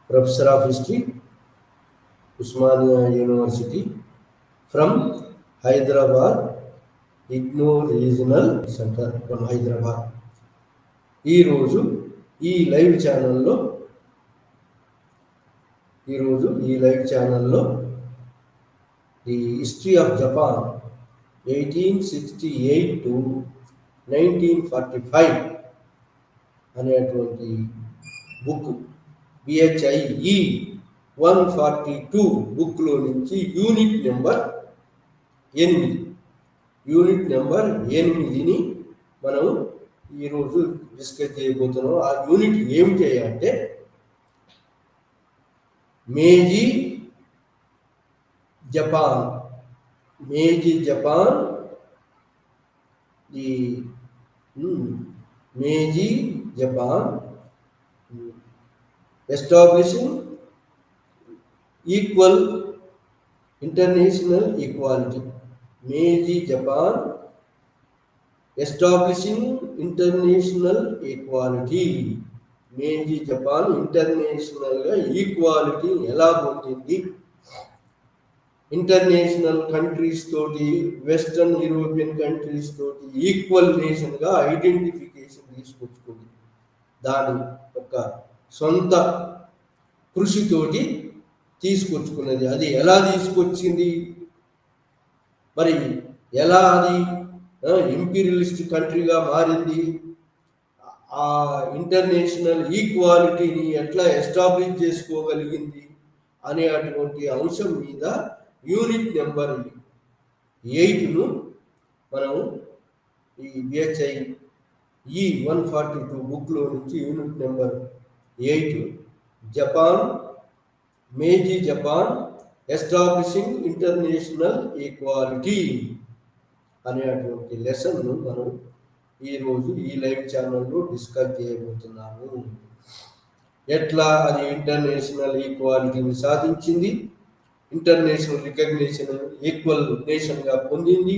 Professor of History, Usmania University, from Hyderabad, IGNOU Regional Center from Hyderabad. ఈరోజు ఈ live ఛానల్లో the history of Japan 1868 to 1945 అనేటువంటి book BHIE 142 బుక్లో నుంచి unit number 8ని మనం ఈరోజు డిస్కస్ చేయబోతున్నాం. ఆ యూనిట్ ఏమిటి అంటే Meiji Japan establishing equal international equality. Meiji Japan establishing international equality. Meiji Japan ఇంటర్నేషనల్గా ఈక్వాలిటీ ఎలా పొందింది, ఇంటర్నేషనల్ కంట్రీస్ తోటి, వెస్టర్న్ యూరోపియన్ కంట్రీస్ తోటి ఈక్వల్ నేషన్గా ఐడెంటిఫికేషన్ తీసుకొచ్చుకుంది. దాని ఒక సొంత కృషితోటి తీసుకొచ్చుకున్నది. అది ఎలా తీసుకొచ్చింది, మరి ఎలా అది ఇంపీరియలిస్ట్ కంట్రీగా మారింది, ఆ ఇంటర్నేషనల్ ఈక్వాలిటీని ఎట్లా ఎస్టాబ్లిష్ చేసుకోగలిగింది అనే అటువంటి అంశం మీద యూనిట్ నెంబర్ 8ను మనం ఈ BHIE 142 బుక్లో నుంచి unit number 8 Meiji Japan establishing international equality అనేటువంటి లెసన్ను మనం ఈరోజు ఈ లైవ్ ఛానల్లో డిస్కస్ చేయబోతున్నాము. ఎట్లా అది ఇంటర్నేషనల్ ఈక్వాలిటీని సాధించింది, ఇంటర్నేషనల్ రికగ్నిషన్ ఈక్వల్ నేషన్గా పొందింది.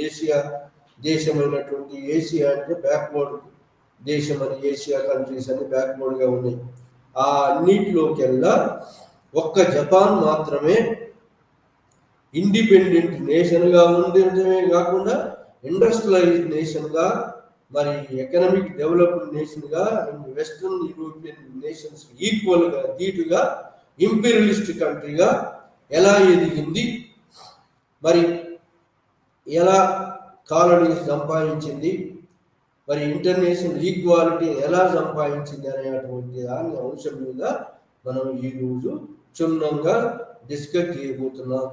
ఏషియా దేశమైనటువంటి ఏషియా అంటే బ్యాక్వర్డ్ దేశం అని, ఏషియా కంట్రీస్ అని బ్యాక్వర్డ్గా ఉన్నాయి. ఆ అన్నిటిలోకెల్లా ఒక్క జపాన్ మాత్రమే ఇండిపెండెంట్ నేషన్గా ఉండటమే కాకుండా ఇండస్ట్రియలైజ్డ్ నేషన్గా, మరి ఎకనామిక్ డెవలప్డ్ నేషన్గా, వెస్ట్రన్ యూరోపియన్ నేషన్స్ ఈక్వల్గా ధీటుగా ఇంపీరియలిస్ట్ కంట్రీగా ఎలా ఎదిగింది, మరి ఎలా కాలనీస్ సంపాదించింది, మరి ఇంటర్నేషనల్ ఈక్వాలిటీ ఎలా సంపాదించింది అనేటువంటి దాని అంశం మీద మనం ఈరోజు క్షుణ్ణంగా డిస్కస్ చేయబోతున్నాం.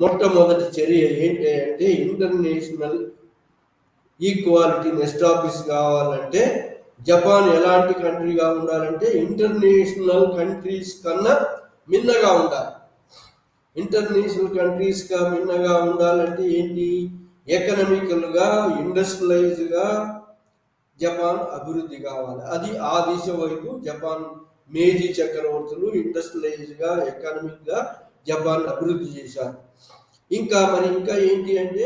మొట్టమొదటి చర్య ఏంటి అంటే ఇంటర్నేషనల్ ఈక్వాలిటీని ఎస్టాబ్లిష్ కావాలంటే జపాన్ ఎలాంటి కంట్రీగా ఉండాలంటే ఇంటర్నేషనల్ కంట్రీస్ కన్నా మిన్నగా ఉండాలి. ఇంటర్నేషనల్ కంట్రీస్గా మిన్నగా ఉండాలంటే ఏంటి, ఎకనామికల్గా ఇండస్ట్రియలైజ్గా జపాన్ అభివృద్ధి కావాలి. అది ఆ దిశ వైపు జపాన్ మేజీ చక్రవర్తులు ఇండస్ట్రియలైజ్గా ఎకనామిక్గా జపాన్ అభివృద్ధి చేశారు. ఇంకా ఏంటి అంటే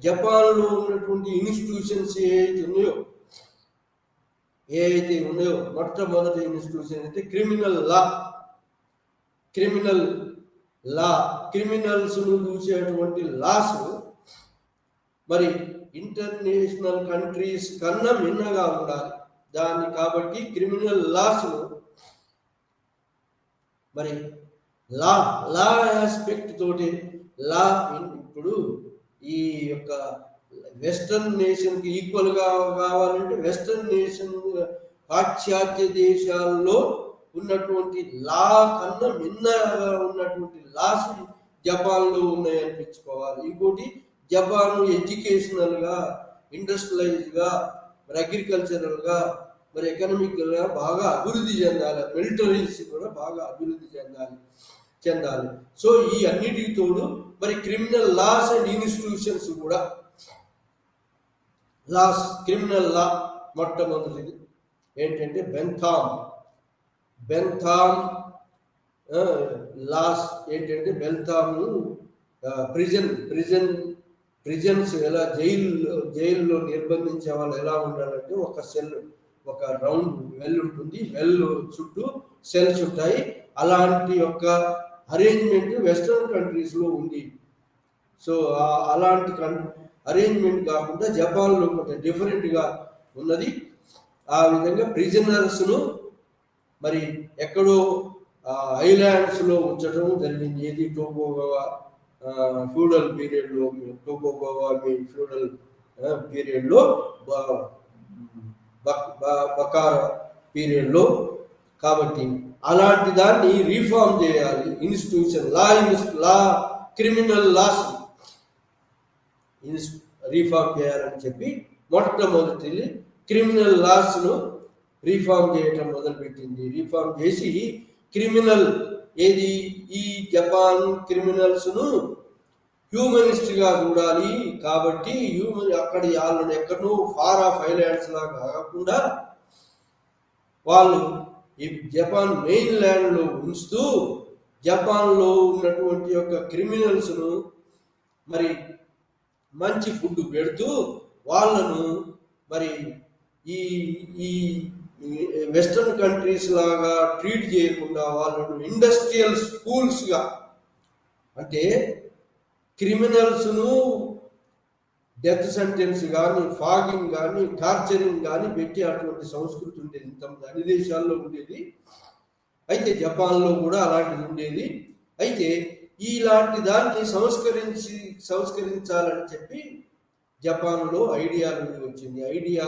జపాన్లో ఉన్నటువంటి ఇన్స్టిట్యూషన్స్ ఏవైతే ఉన్నాయో మొట్టమొదటి ఇన్స్టిట్యూషన్ అంటే క్రిమినల్స్ చూసేటువంటి లాస్ మరి ఇంటర్నేషనల్ కంట్రీస్ కన్నా మిన్నగా ఉండాలి. దాన్ని కాబట్టి క్రిమినల్ లాస్ మరి లా ఆస్పెక్ట్ తోటి ఇప్పుడు ఈ యొక్క వెస్టర్న్ నేషన్కి ఈక్వల్గా కావాలంటే వెస్టర్న్ నేషన్ పాశ్చాత్య దేశాల్లో ఉన్నటువంటి లా కన్నా మిన్నగా ఉన్నటువంటి లాస్ జపాన్లో ఉన్నాయనిపించుకోవాలి. ఇంకోటి జపాన్ ఎడ్యుకేషనల్గా, ఇండస్ట్రియలైజ్గా, మరి అగ్రికల్చరల్గా, మరి ఎకనామిక్గా బాగా అభివృద్ధి చెందాలి. మిలిటరీస్ కూడా బాగా అభివృద్ధి చెందాలి. సో ఈ అన్నిటికి తోడు మరి క్రిమినల్ లాస్ అండ్ ఇన్స్టిట్యూషన్స్ కూడా క్రిమినల్ లా మొట్టమొదటిది ఏంటంటే బెంథామ్ లాస్ ఏంటంటే బెంథాము ప్రిజన్స్ ఎలా జైల్లో నిర్బంధించే వాళ్ళు ఎలా ఉండాలంటే ఒక రౌండ్ వెల్ ఉంటుంది, వెల్ చుట్టూ సెల్స్ ఉంటాయి. అలాంటి యొక్క అరేంజ్మెంట్ వెస్ట్రన్ కంట్రీస్లో ఉంది. సో అలాంటి అరేంజ్మెంట్ కాకుండా జపాన్లో కొంచెం డిఫరెంట్గా ఉన్నది. ఆ విధంగా ప్రిజనర్స్ను మరి ఎక్కడో ఐలాండ్స్లో ఉంచడం జరిగింది. ఏది టోకోగవా ఫ్యూడల్ పీరియడ్లో, టోకోగవా ఫ్యూడల్ పీరియడ్లో, బకార పీరియడ్లో. కాబట్టి అలాంటి దాన్ని రీఫార్మ్ చేయాలి. ఇన్స్టిట్యూషన్ లా క్రిమినల్ లాస్ రీఫార్మ్ చేయాలని చెప్పి మొట్టమొదటి క్రిమినల్ లాస్ను రీఫార్మ్ చేయటం మొదలుపెట్టింది. రీఫార్మ్ చేసి క్రిమినల్ ఏది ఈ జపాన్ క్రిమినల్స్ను హ్యూమనిస్ట్గా చూడాలి. కాబట్టి అక్కడ వాళ్ళని ఎక్కడో ఫార్ ఆఫ్ ఐలాండ్స్ లాగా కాకుండా వాళ్ళు ఈ జపాన్ మెయిన్ ల్యాండ్లో ఉంచుతూ జపాన్లో ఉన్నటువంటి యొక్క క్రిమినల్స్ను మరి మంచి ఫుడ్ పెడుతూ వాళ్ళను మరి ఈ ఈ వెస్ట్రన్ కంట్రీస్ లాగా ట్రీట్ చేయకుండా వాళ్ళను ఇండస్ట్రియల్ స్కూల్స్గా, అంటే క్రిమినల్స్ను డెత్ సెంటెన్స్ కానీ, ఫాగింగ్ కానీ, టార్చరింగ్ కానీ పెట్టి అటువంటి సంస్కృతి ఉండేది. ఇంతమంది అన్ని దేశాల్లో ఉండేది. అయితే జపాన్లో కూడా అలాంటిది ఉండేది. అయితే ఇలాంటి దాన్ని సంస్కరించాలని చెప్పి జపాన్లో ఐడియా వచ్చింది. ఐడియా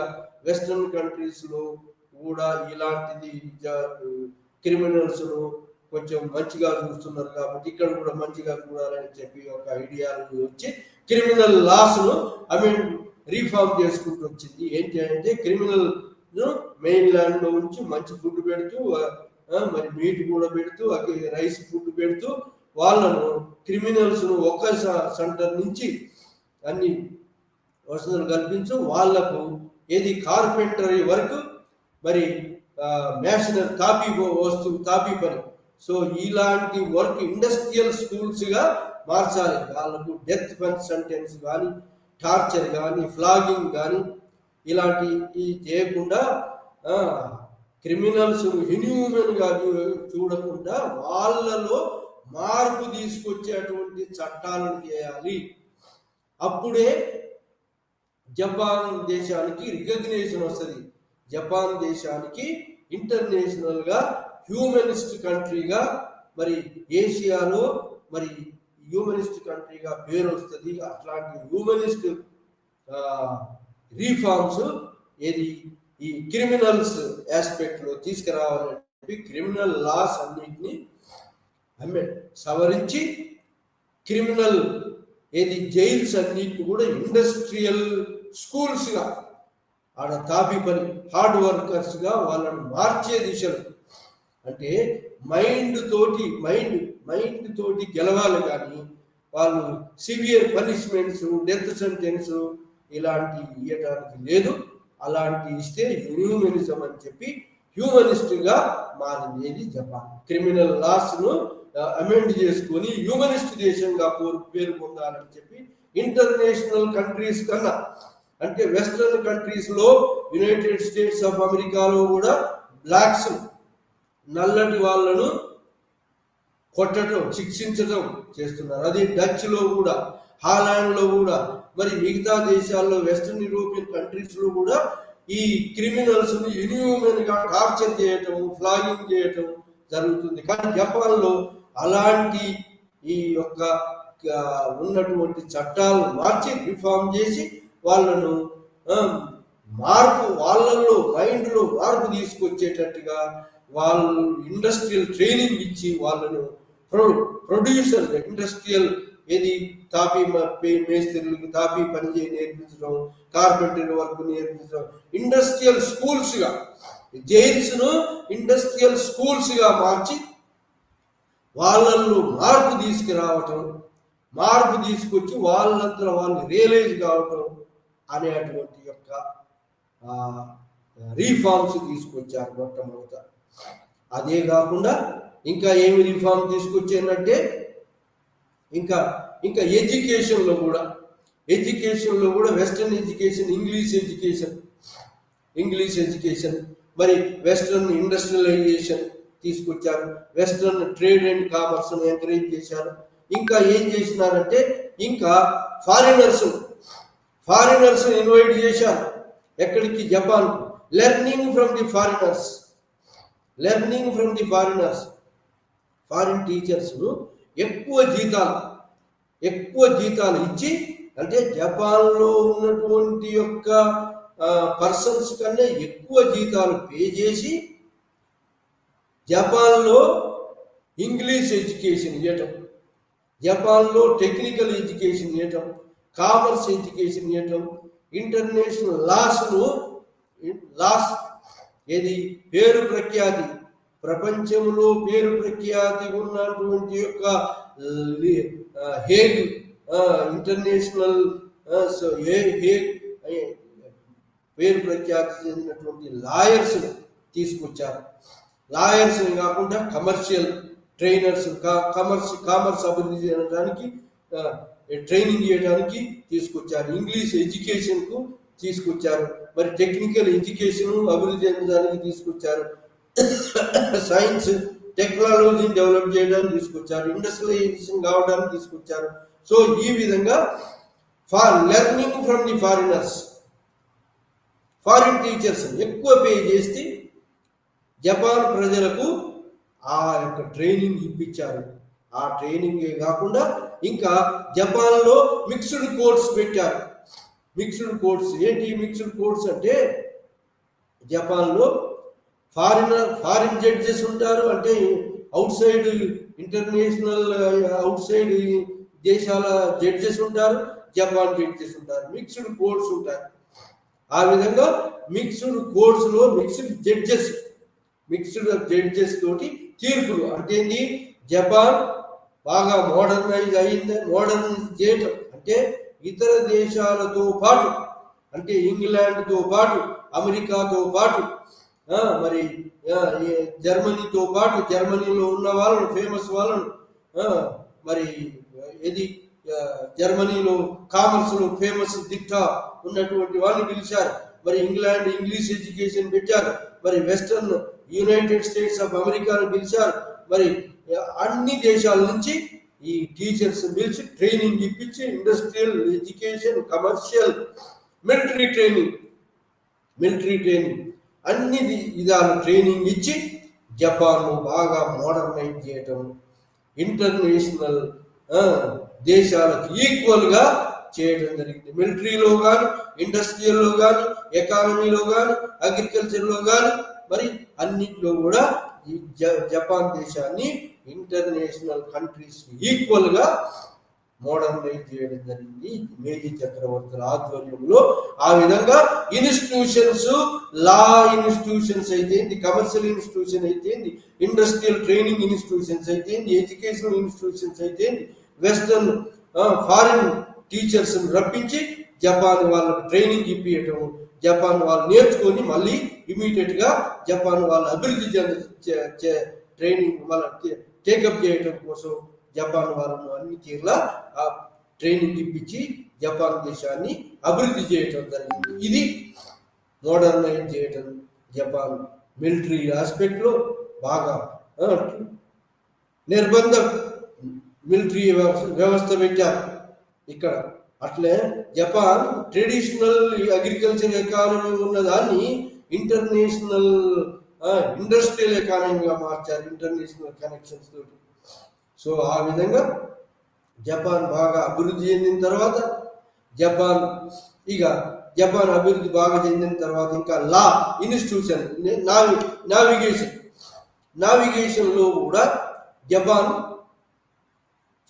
వెస్ట్రన్ కంట్రీస్లో కూడా ఇలాంటిది క్రిమినల్స్ను కొంచెం మంచిగా చూస్తున్నారు కాబట్టి ఇక్కడ కూడా మంచిగా చూడాలని చెప్పి ఒక ఐడియా వచ్చి క్రిమినల్ లాస్ను రీఫార్మ్ చేసుకుంటూ వచ్చింది. ఏంటి అంటే క్రిమినల్ మెయిన్ ల్యాండ్లో ఉంచి మంచి ఫుడ్ పెడుతూ, మరి మీట్ కూడా పెడుతూ, రైస్ ఫుడ్ పెడుతూ వాళ్ళను క్రిమినల్స్ను ఒక సెంటర్ నుంచి అన్ని వసతులు కల్పించు. వాళ్లకు ఏది కార్పెంటరీ వర్క్, మరి మ్యాషనరీ తాపీ పని. సో ఇలాంటి వర్క్ ఇండస్ట్రియల్ స్కూల్స్గా మార్చాలి. వాళ్ళకు డెత్ సెంటెన్స్ కానీ, టార్చర్ కానీ, ఫ్లాగింగ్ కానీ ఇలాంటివి చేయకుండా క్రిమినల్స్ ఇన్హ్యూమన్గా చూడకుండా వాళ్ళలో మార్పు తీసుకొచ్చేటువంటి చట్టాలను చేయాలి. అప్పుడే జపాన్ దేశానికి రికగ్నిషన్ వస్తుంది. జపాన్ దేశానికి ఇంటర్నేషనల్గా హ్యూమనిస్ట్ కంట్రీగా, మరి ఏషియాలో మరి హ్యూమనిస్ట్ కంట్రీగా పేరు వస్తుంది. అట్లాంటి హ్యూమనిస్ట్ రీఫార్మ్స్ ఏది ఈ క్రిమినల్స్ ఆస్పెక్ట్లో తీసుకురావాలని చెప్పి క్రిమినల్ లాస్ అన్నింటినీ సవరించి క్రిమినల్ ఏది జైల్స్ అన్నింటినీ కూడా ఇండస్ట్రియల్ స్కూల్స్గా, ఆడ తాపీ పని హార్డ్ వర్కర్స్గా వాళ్ళను మార్చే దిశలు. అంటే మైండ్ తోటి గెలవాలి. కానీ వాళ్ళు సివియర్ పనిష్మెంట్స్, డెత్ సెంటెన్స్ ఇలాంటి ఇవ్వడానికి లేదు. అలాంటి ఇస్తే హ్యూమనిజం అని చెప్పి హ్యూమనిస్ట్గా మారింది జపాన్. క్రిమినల్ లాస్ను అమెండ్ చేసుకొని హ్యూమనిస్ట్ దేశంగా పేరు పొందాలని చెప్పి ఇంటర్నేషనల్ కంట్రీస్ కన్నా, అంటే వెస్ట్రన్ కంట్రీస్లో యునైటెడ్ స్టేట్స్ ఆఫ్ అమెరికాలో కూడా బ్లాక్స్ నల్లటి వాళ్ళను కొట్టడం, శిక్షించడం చేస్తున్నారు. అది డచ్లో కూడా, హాలాండ్లో కూడా, మరి మిగతా దేశాల్లో వెస్ట్రన్ యూరోపియన్ కంట్రీస్లో కూడా ఈ క్రిమినల్స్ ఇన్హ్యూమన్గా టార్చర్ చేయటం, ఫ్లాగింగ్ చేయటం జరుగుతుంది. కానీ జపాన్లో అలాంటి ఈ యొక్క ఉన్నటువంటి చట్టాలు మార్చి రిఫార్మ్ చేసి వాళ్ళను వాళ్ళలో మైండ్లో మార్పు తీసుకొచ్చేటట్టుగా వాళ్ళు ఇండస్ట్రియల్ ట్రైనింగ్ ఇచ్చి వాళ్ళను ప్రొడ్యూసర్ ఇండస్ట్రియల్ ఏది తాపీ మేస్త్రులకు తాపీ పని నేర్పించడం, కార్పెంటరీ వర్క్ నేర్పించడం, ఇండస్ట్రియల్ స్కూల్స్గా, జైల్స్ను ఇండస్ట్రియల్ స్కూల్స్గా మార్చి వాళ్ళల్లో మార్పు తీసుకురావటం, మార్పు తీసుకొచ్చి వాళ్ళంతా వాళ్ళు రియలైజ్ కావటం అనేటువంటి యొక్క రీఫార్మ్స్ తీసుకొచ్చారు మొట్టమొదట. అదే కాకుండా ఇంకా ఏమి రిఫార్మ్ తీసుకొచ్చారంటే ఇంకా ఎడ్యుకేషన్లో కూడా వెస్ట్రన్ ఎడ్యుకేషన్, ఇంగ్లీష్ ఎడ్యుకేషన్, మరి వెస్ట్రన్ ఇండస్ట్రియలైజేషన్ తీసుకొచ్చారు. Western trade and commerce encourage చేశారు. ఇంకా ఏం చేసినారంటే ఇంకా ఫారినర్స్ ఇన్వైట్ చేశారు. ఎక్కడికి? Japan. Learning from the foreigners foreign teachers ఎక్కువ జీతాలు ఇచ్చి, అంటే జపాన్లో ఉన్నటువంటి యొక్క పర్సన్స్ కన్నా ఎక్కువ జీతాలు పే చేసి జపాన్లో ఇంగ్లీష్ ఎడ్యుకేషన్ ఇవ్వటం, జపాన్లో టెక్నికల్ ఎడ్యుకేషన్ ఇవ్వటం, కామర్స్ ఎడ్యుకేషన్ ఇవ్వటం, ఇంటర్నేషనల్ లాస్ ఏది ప్రపంచంలో పేరు ప్రఖ్యాతి ఉన్నటువంటి యొక్క హేగ్ ఇంటర్నేషనల్ పేరు ప్రఖ్యాతి చెందినటువంటి లాయర్స్ తీసుకొచ్చారు. లాయర్స్ కాకుండా కమర్షియల్ ట్రైనర్స్, కామర్స్ అభివృద్ధి చేయడానికి ట్రైనింగ్ చేయడానికి తీసుకొచ్చారు. ఇంగ్లీష్ ఎడ్యుకేషన్కు తీసుకొచ్చారు. మరి టెక్నికల్ ఎడ్యుకేషన్ అభివృద్ధి చెందడానికి తీసుకొచ్చారు. సైన్స్ టెక్నాలజీని డెవలప్ చేయడానికి తీసుకొచ్చారు. ఇండస్ట్రియలైజేషన్ కావడానికి తీసుకొచ్చారు. సో ఈ విధంగా learning from the foreign teachers ఎక్కువ పే చేసి జపాన్ ప్రజలకు ఆ యొక్క ట్రైనింగ్ ఇప్పించారు. ఆ ట్రైనింగే కాకుండా ఇంకా జపాన్లో మిక్స్డ్ కోర్స్ పెట్టారు. మిక్స్డ్ కోర్స్ అంటే జపాన్లో ఫారిన్ జడ్జెస్ ఉంటారు, అంటే అవుట్ సైడ్ దేశాల జడ్జెస్ ఉంటారు, జపాన్ జడ్జెస్ ఉంటారు, మిక్స్డ్ కోర్స్ ఉంటారు. ఆ విధంగా మిక్స్డ్ కోర్సులో మిక్స్డ్ జడ్జెస్ తోటి తీర్పులు. అంటే జపాన్ బాగా మోడర్న్ చేయటం అంటే ఇతర దేశాలతో పాటు, అంటే ఇంగ్లాండ్తో పాటు, అమెరికాతో పాటు, మరి జర్మనీతో పాటు, జర్మనీలో ఉన్న వాళ్ళను ఫేమస్ వాళ్ళను మరి జర్మనీలో కామర్స్లో ఫేమస్ దిట్టా ఉన్నటువంటి వాళ్ళని పిలిచారు. మరి ఇంగ్లీష్ ఎడ్యుకేషన్ పెట్టారు. మరి వెస్టర్న్ యునైటెడ్ స్టేట్స్ ఆఫ్ అమెరికాను పిలిచారు. మరి అన్ని దేశాల నుంచి ఈ టీచర్స్ పిలిచి ట్రైనింగ్ ఇప్పించి industrial education, commercial, military training అన్ని విధాల ట్రైనింగ్ ఇచ్చి జపాన్ బాగా మోడర్నైజ్ చేయటం, ఇంటర్నేషనల్ దేశాలకు ఈక్వల్గా చేయడం జరిగింది. మిలిటరీలో కానీ, ఇండస్ట్రియల్లో కానీ, ఎకానమీలో కానీ, అగ్రికల్చర్లో కానీ, మరి అన్నింటిలో కూడా ఈ జపాన్ దేశాన్ని ఇంటర్నేషనల్ కంట్రీస్ ఈక్వల్గా మోడర్నైజ్ చేయడం జరిగింది మేజీ చక్రవర్తుల ఆధ్వర్యంలో. ఆ విధంగా ఇన్స్టిట్యూషన్స్, లా ఇన్స్టిట్యూషన్స్ అయితేంది, కమర్షియల్ ఇన్స్టిట్యూషన్ అయితేంది, ఇండస్ట్రియల్ ట్రైనింగ్ ఇన్స్టిట్యూషన్స్ అయితేంది, ఎడ్యుకేషనల్ ఇన్స్టిట్యూషన్స్ అయితేంది, వెస్టర్న్ ఫారిన్ టీచర్స్ రప్పించి జపాన్ వాళ్ళకు ట్రైనింగ్ ఇప్పించటం, జపాన్ వాళ్ళు నేర్చుకొని మళ్ళీ ఇమీడియట్ గా జపాన్ వాళ్ళు అభివృద్ధి ట్రైనింగ్ వాళ్ళకి టేకప్ చేయడం కోసం జపాన్ వాళ్ళను అన్ని తీరులా ఆ ట్రైనింగ్ ఇప్పించి జపాన్ దేశాన్ని అభివృద్ధి చేయటం జరిగింది. ఇది మోడర్నైజ్ చేయటం. జపాన్ మిలిటరీ ఆస్పెక్ట్లో బాగా నిర్బంధ మిలిటరీ వ్యవస్థ పెట్టారు ఇక్కడ. అట్లే జపాన్ ట్రెడిషనల్ అగ్రికల్చర్ ఎకానమీ ఉన్నదాన్ని ఇంటర్నేషనల్ ఇండస్ట్రియల్ ఎకానమీగా మార్చారు, ఇంటర్నేషనల్ కనెక్షన్స్ తోటి. సో ఆ విధంగా జపాన్ బాగా అభివృద్ధి చెందిన తర్వాత జపాన్ అభివృద్ధి బాగా చెందిన తర్వాత ఇంకా లా ఇన్స్టిట్యూషన్, నావిగేషన్లో కూడా జపాన్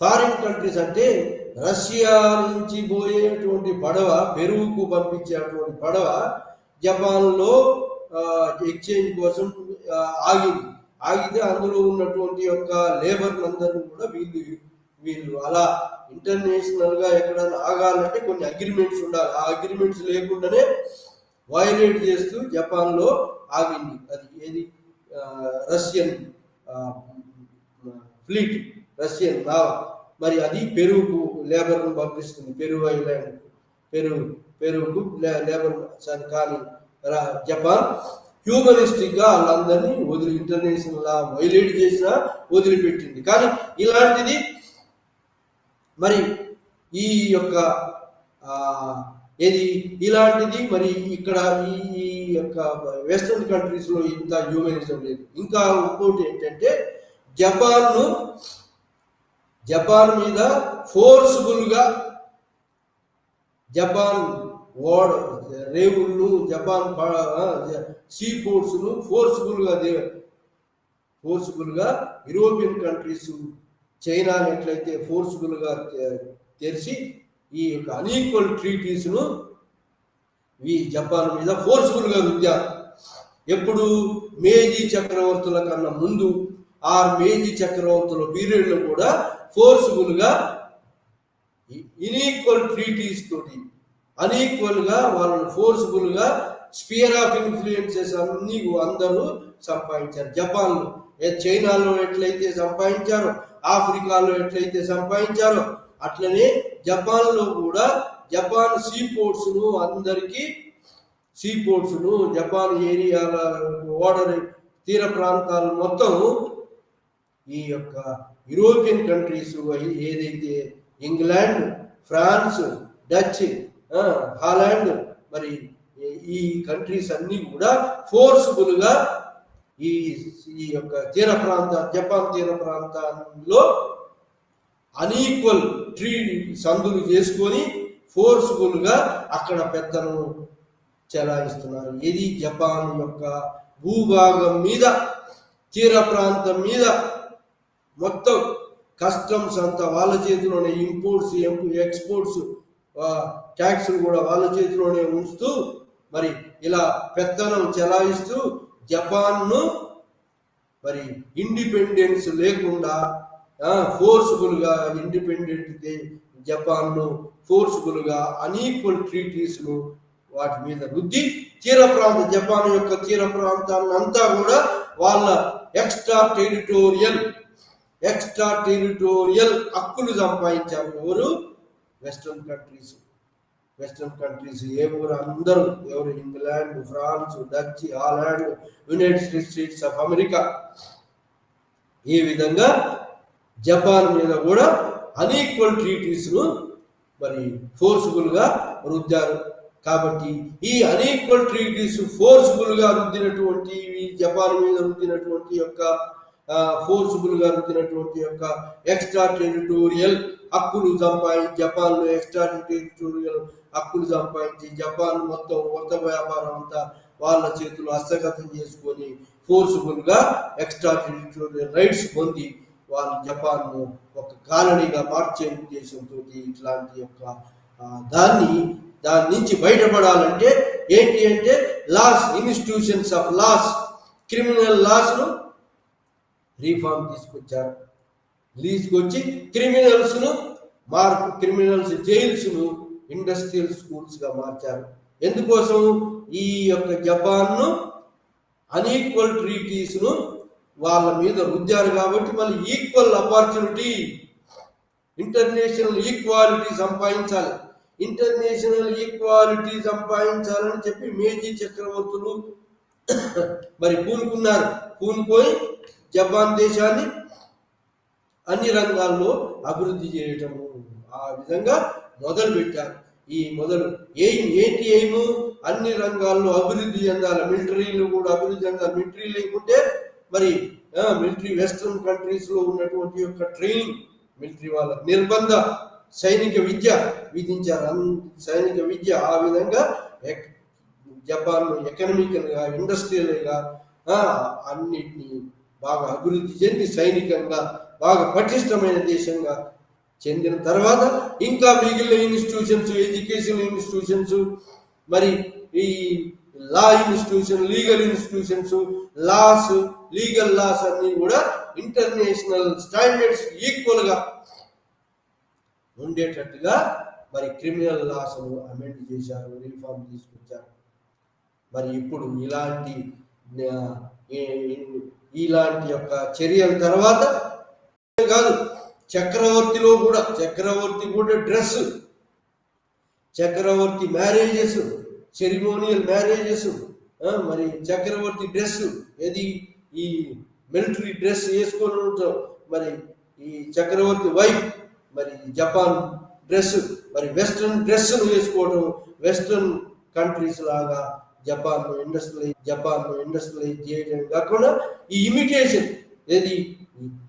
ఫారిన్ కంట్రీస్ అంటే రష్యా నుంచి పోయేటువంటి పడవ, పెరువుకు పంపించేటువంటి పడవ జపాన్లో ఎక్స్చేంజ్ కోసం ఆగితే అందులో ఉన్నటువంటి యొక్క లేబర్ అందరూ కూడా వీళ్ళు అలా ఇంటర్నేషనల్ గా ఎక్కడైనా ఆగాలంటే కొన్ని అగ్రిమెంట్స్ ఉండాలి. ఆ అగ్రిమెంట్స్ లేకుండానే వైలేట్ చేస్తూ జపాన్ లో ఆగింది. అది ఏది రష్యన్ ఫ్లీట్, రష్యన్ నావ. మరి అది పెరువుకు లేబర్ను పంపిస్తుంది. పెరువు ఐలాండ్ పెరువుకు లేబర్ కానీ జపాన్ హ్యూమనిస్టిక్ గా వాళ్ళందరినీ ఇంటర్నేషనల్ లా వైలేట్ చేసినా వదిలిపెట్టింది. కానీ ఇలాంటిది మరి ఈ యొక్క ఏది ఇలాంటిది మరి ఇక్కడ ఈ యొక్క వెస్ట్రన్ కంట్రీస్ లో ఇంత హ్యూమనిజం లేదు. ఇంకా ఇంకోటి ఏంటంటే జపాన్ మీద ఫోర్స్ఫుల్ గా జపాన్ రేవులను జపాన్ సీ పోర్ట్స్ ను ఫోర్స్ఫుల్ గా యూరోపియన్ కంట్రీస్ చైనా ఎట్లయితే ఫోర్స్ఫుల్ గా తెరిచి ఈ యొక్క అన్ఈక్వల్ ట్రీటీస్ ను ఈ జపాన్ మీద ఫోర్స్ఫుల్ గా రుద్దారు. ఎప్పుడు మేజీ చక్రవర్తుల కన్నా ముందు మేజీ చక్రవర్తుల పీరియడ్ లో కూడా ఫోర్స్ఫుల్ గా ఇన్ఈక్వల్ ట్రీటీస్ తోటి అన్ఈక్వల్ గా వాళ్ళని ఫోర్స్ఫుల్ గా స్పియర్ ఆఫ్ ఇన్ఫ్లుయెన్సెస్ అన్ని అందరూ సంపాదించారు. జపాన్ లో చైనాలో ఎట్లయితే సంపాదించారో, ఆఫ్రికాలో ఎట్లయితే సంపాదించారో, అట్లనే జపాన్ లో కూడా జపాన్ సీ పోర్ట్స్ ను జపాన్ ఏరియాల ఓడర్ తీర ప్రాంతాలు మొత్తం ఈ యొక్క యూరోపియన్ కంట్రీస్ ఏదైతే ఇంగ్లాండ్, ఫ్రాన్స్, డచ్, హాలాండ్ మరి ఈ కంట్రీస్ అన్ని కూడా ఫోర్స్ఫుల్ గా ఈ యొక్క జపాన్ తీర ప్రాంతాల్లో అన్ఈక్వల్ సందులు చేసుకొని ఫోర్స్ఫుల్ గా అక్కడ పెద్దను చెలాయిస్తున్నారు. ఇది జపాన్ యొక్క భూభాగం మీద, తీర ప్రాంతం మీద మొత్తం కస్టమ్స్ అంతా వాళ్ళ చేతిలోనే, ఇంపోర్ట్స్ ఎక్స్పోర్ట్స్ ట్యాక్స్లు కూడా వాళ్ళ చేతిలోనే ఉంచుతూ మరి ఇలా పెత్తనం చెలాయిస్తూ జపాన్ను మరి ఇండిపెండెన్స్ లేకుండా ఫోర్స్ఫుల్ గా ఇండిపెండెంట్ జపాన్ను ఫోర్స్ఫుల్ గా అన్ఈక్వల్ ట్రీటీస్ ను వాటి మీద రుద్ది జపాన్ యొక్క తీర ప్రాంతాన్ని అంతా కూడా వాళ్ళ ఎక్స్ట్రా టెరిటోరియల్ హక్కులు సంపాదించారు. వెస్ట్రన్ కంట్రీస్ ఎవరు England, France, Dutch, Holland, United States of America. ఈ విధంగా జపాన్ మీద కూడా అన్ఈక్వల్ ట్రీటీస్ ను మరి ఫోర్స్ఫుల్ గా రుద్దారు. కాబట్టి ఈ అన్ఈక్వల్ ట్రీటీస్ ఫోర్స్ఫుల్ గా రుద్దినటువంటి జపాన్ మీద రుద్దినటువంటి యొక్క ఎక్స్ట్రా టెరిటోరియల్ హక్కులు సంపాదించి జపాన్ లో ఎక్స్ట్రా టెరిటోరియల్ హక్కులు సంపాదించి జపాన్ మొత్తం వర్తక వ్యాపారం అంతా వాళ్ళ చేతులు హస్తగతం చేసుకొని ఫోర్స్ఫుల్ గా ఎక్స్ట్రా టెరిటోరియల్ రైట్స్ పొంది వాళ్ళు జపాన్ ను ఒక కాలనీగా మార్చే ఉద్దేశంతో ఇట్లాంటి యొక్క దాని నుంచి బయటపడాలంటే ఏంటి అంటే ఇన్స్టిట్యూషన్స్ ఆఫ్ క్రిమినల్ లాస్ ను రీఫార్మ్ తీసుకొచ్చారు. తీసుకొచ్చి క్రిమినల్స్ జైల్స్ ను ఇండస్ట్రియల్ స్కూల్స్ గా మార్చారు. ఎందుకోసం? ఈ యొక్క జపాన్ ను అన్ఈక్వల్ ట్రీటీస్ ను వాళ్ళ మీద రుద్దారు కాబట్టి మళ్ళీ ఈక్వల్ ఆపర్చునిటీ, ఇంటర్నేషనల్ ఈక్వాలిటీ సంపాదించాలని చెప్పి మేజీ చక్రవర్తులు మరి పూనుకొని జపాన్ దేశాన్ని అన్ని రంగాల్లో అభివృద్ధి చేయటము ఆ విధంగా మొదలు పెట్టారు. ఎయిమ్ అన్ని రంగాల్లో అభివృద్ధి చెందాలి, మిలిటరీలు కూడా అభివృద్ధి చెందాలి. మిలిటరీ లేకుంటే మరి మిలిటరీ వెస్ట్రన్ కంట్రీస్ లో ఉన్నటువంటి యొక్క ట్రైనింగ్, మిలిటరీ వాళ్ళ నిర్బంధ సైనిక విద్య విధించారు. సైనిక విద్య ఆ విధంగా జపాన్ ఎకనామికల్ గా, ఇండస్ట్రియల్ గా అన్నిటినీ బాగా అభివృద్ధి చెంది సైనికంగా బాగా పటిష్టమైన దేశంగా చెందిన తర్వాత ఇంకా మిగిలిన ఇన్స్టిట్యూషన్స్, ఎడ్యుకేషన్ ఇన్స్టిట్యూషన్స్, మరి ఈ law institution, legal institutions, legal laws అన్ని కూడా ఇంటర్నేషనల్ స్టాండర్డ్స్ ఈక్వల్ గా ఉండేటట్టుగా మరి క్రిమినల్ లాస్ అమెండ్ చేశారు, రిఫార్మ్ తీసుకొచ్చారు. మరి ఇప్పుడు ఇలాంటి యొక్క చర్యల తర్వాత కాదు, చక్రవర్తి కూడా డ్రెస్, చక్రవర్తి మ్యారేజెస్, సెరిమోనియల్ మ్యారేజెస్, మరి చక్రవర్తి డ్రెస్ ఏది ఈ మిలిటరీ డ్రెస్ వేసుకొని ఉంటాం. మరి ఈ చక్రవర్తి వైఫ్ మరి జపాన్ డ్రెస్, మరి వెస్ట్రన్ డ్రెస్ వేసుకోవడం, వెస్ట్రన్ కంట్రీస్ లాగా జపాన్ ఇండస్ట్రియలైజ్ చేయడం కాకుండా ఈ ఇమిటేషన్ ఏది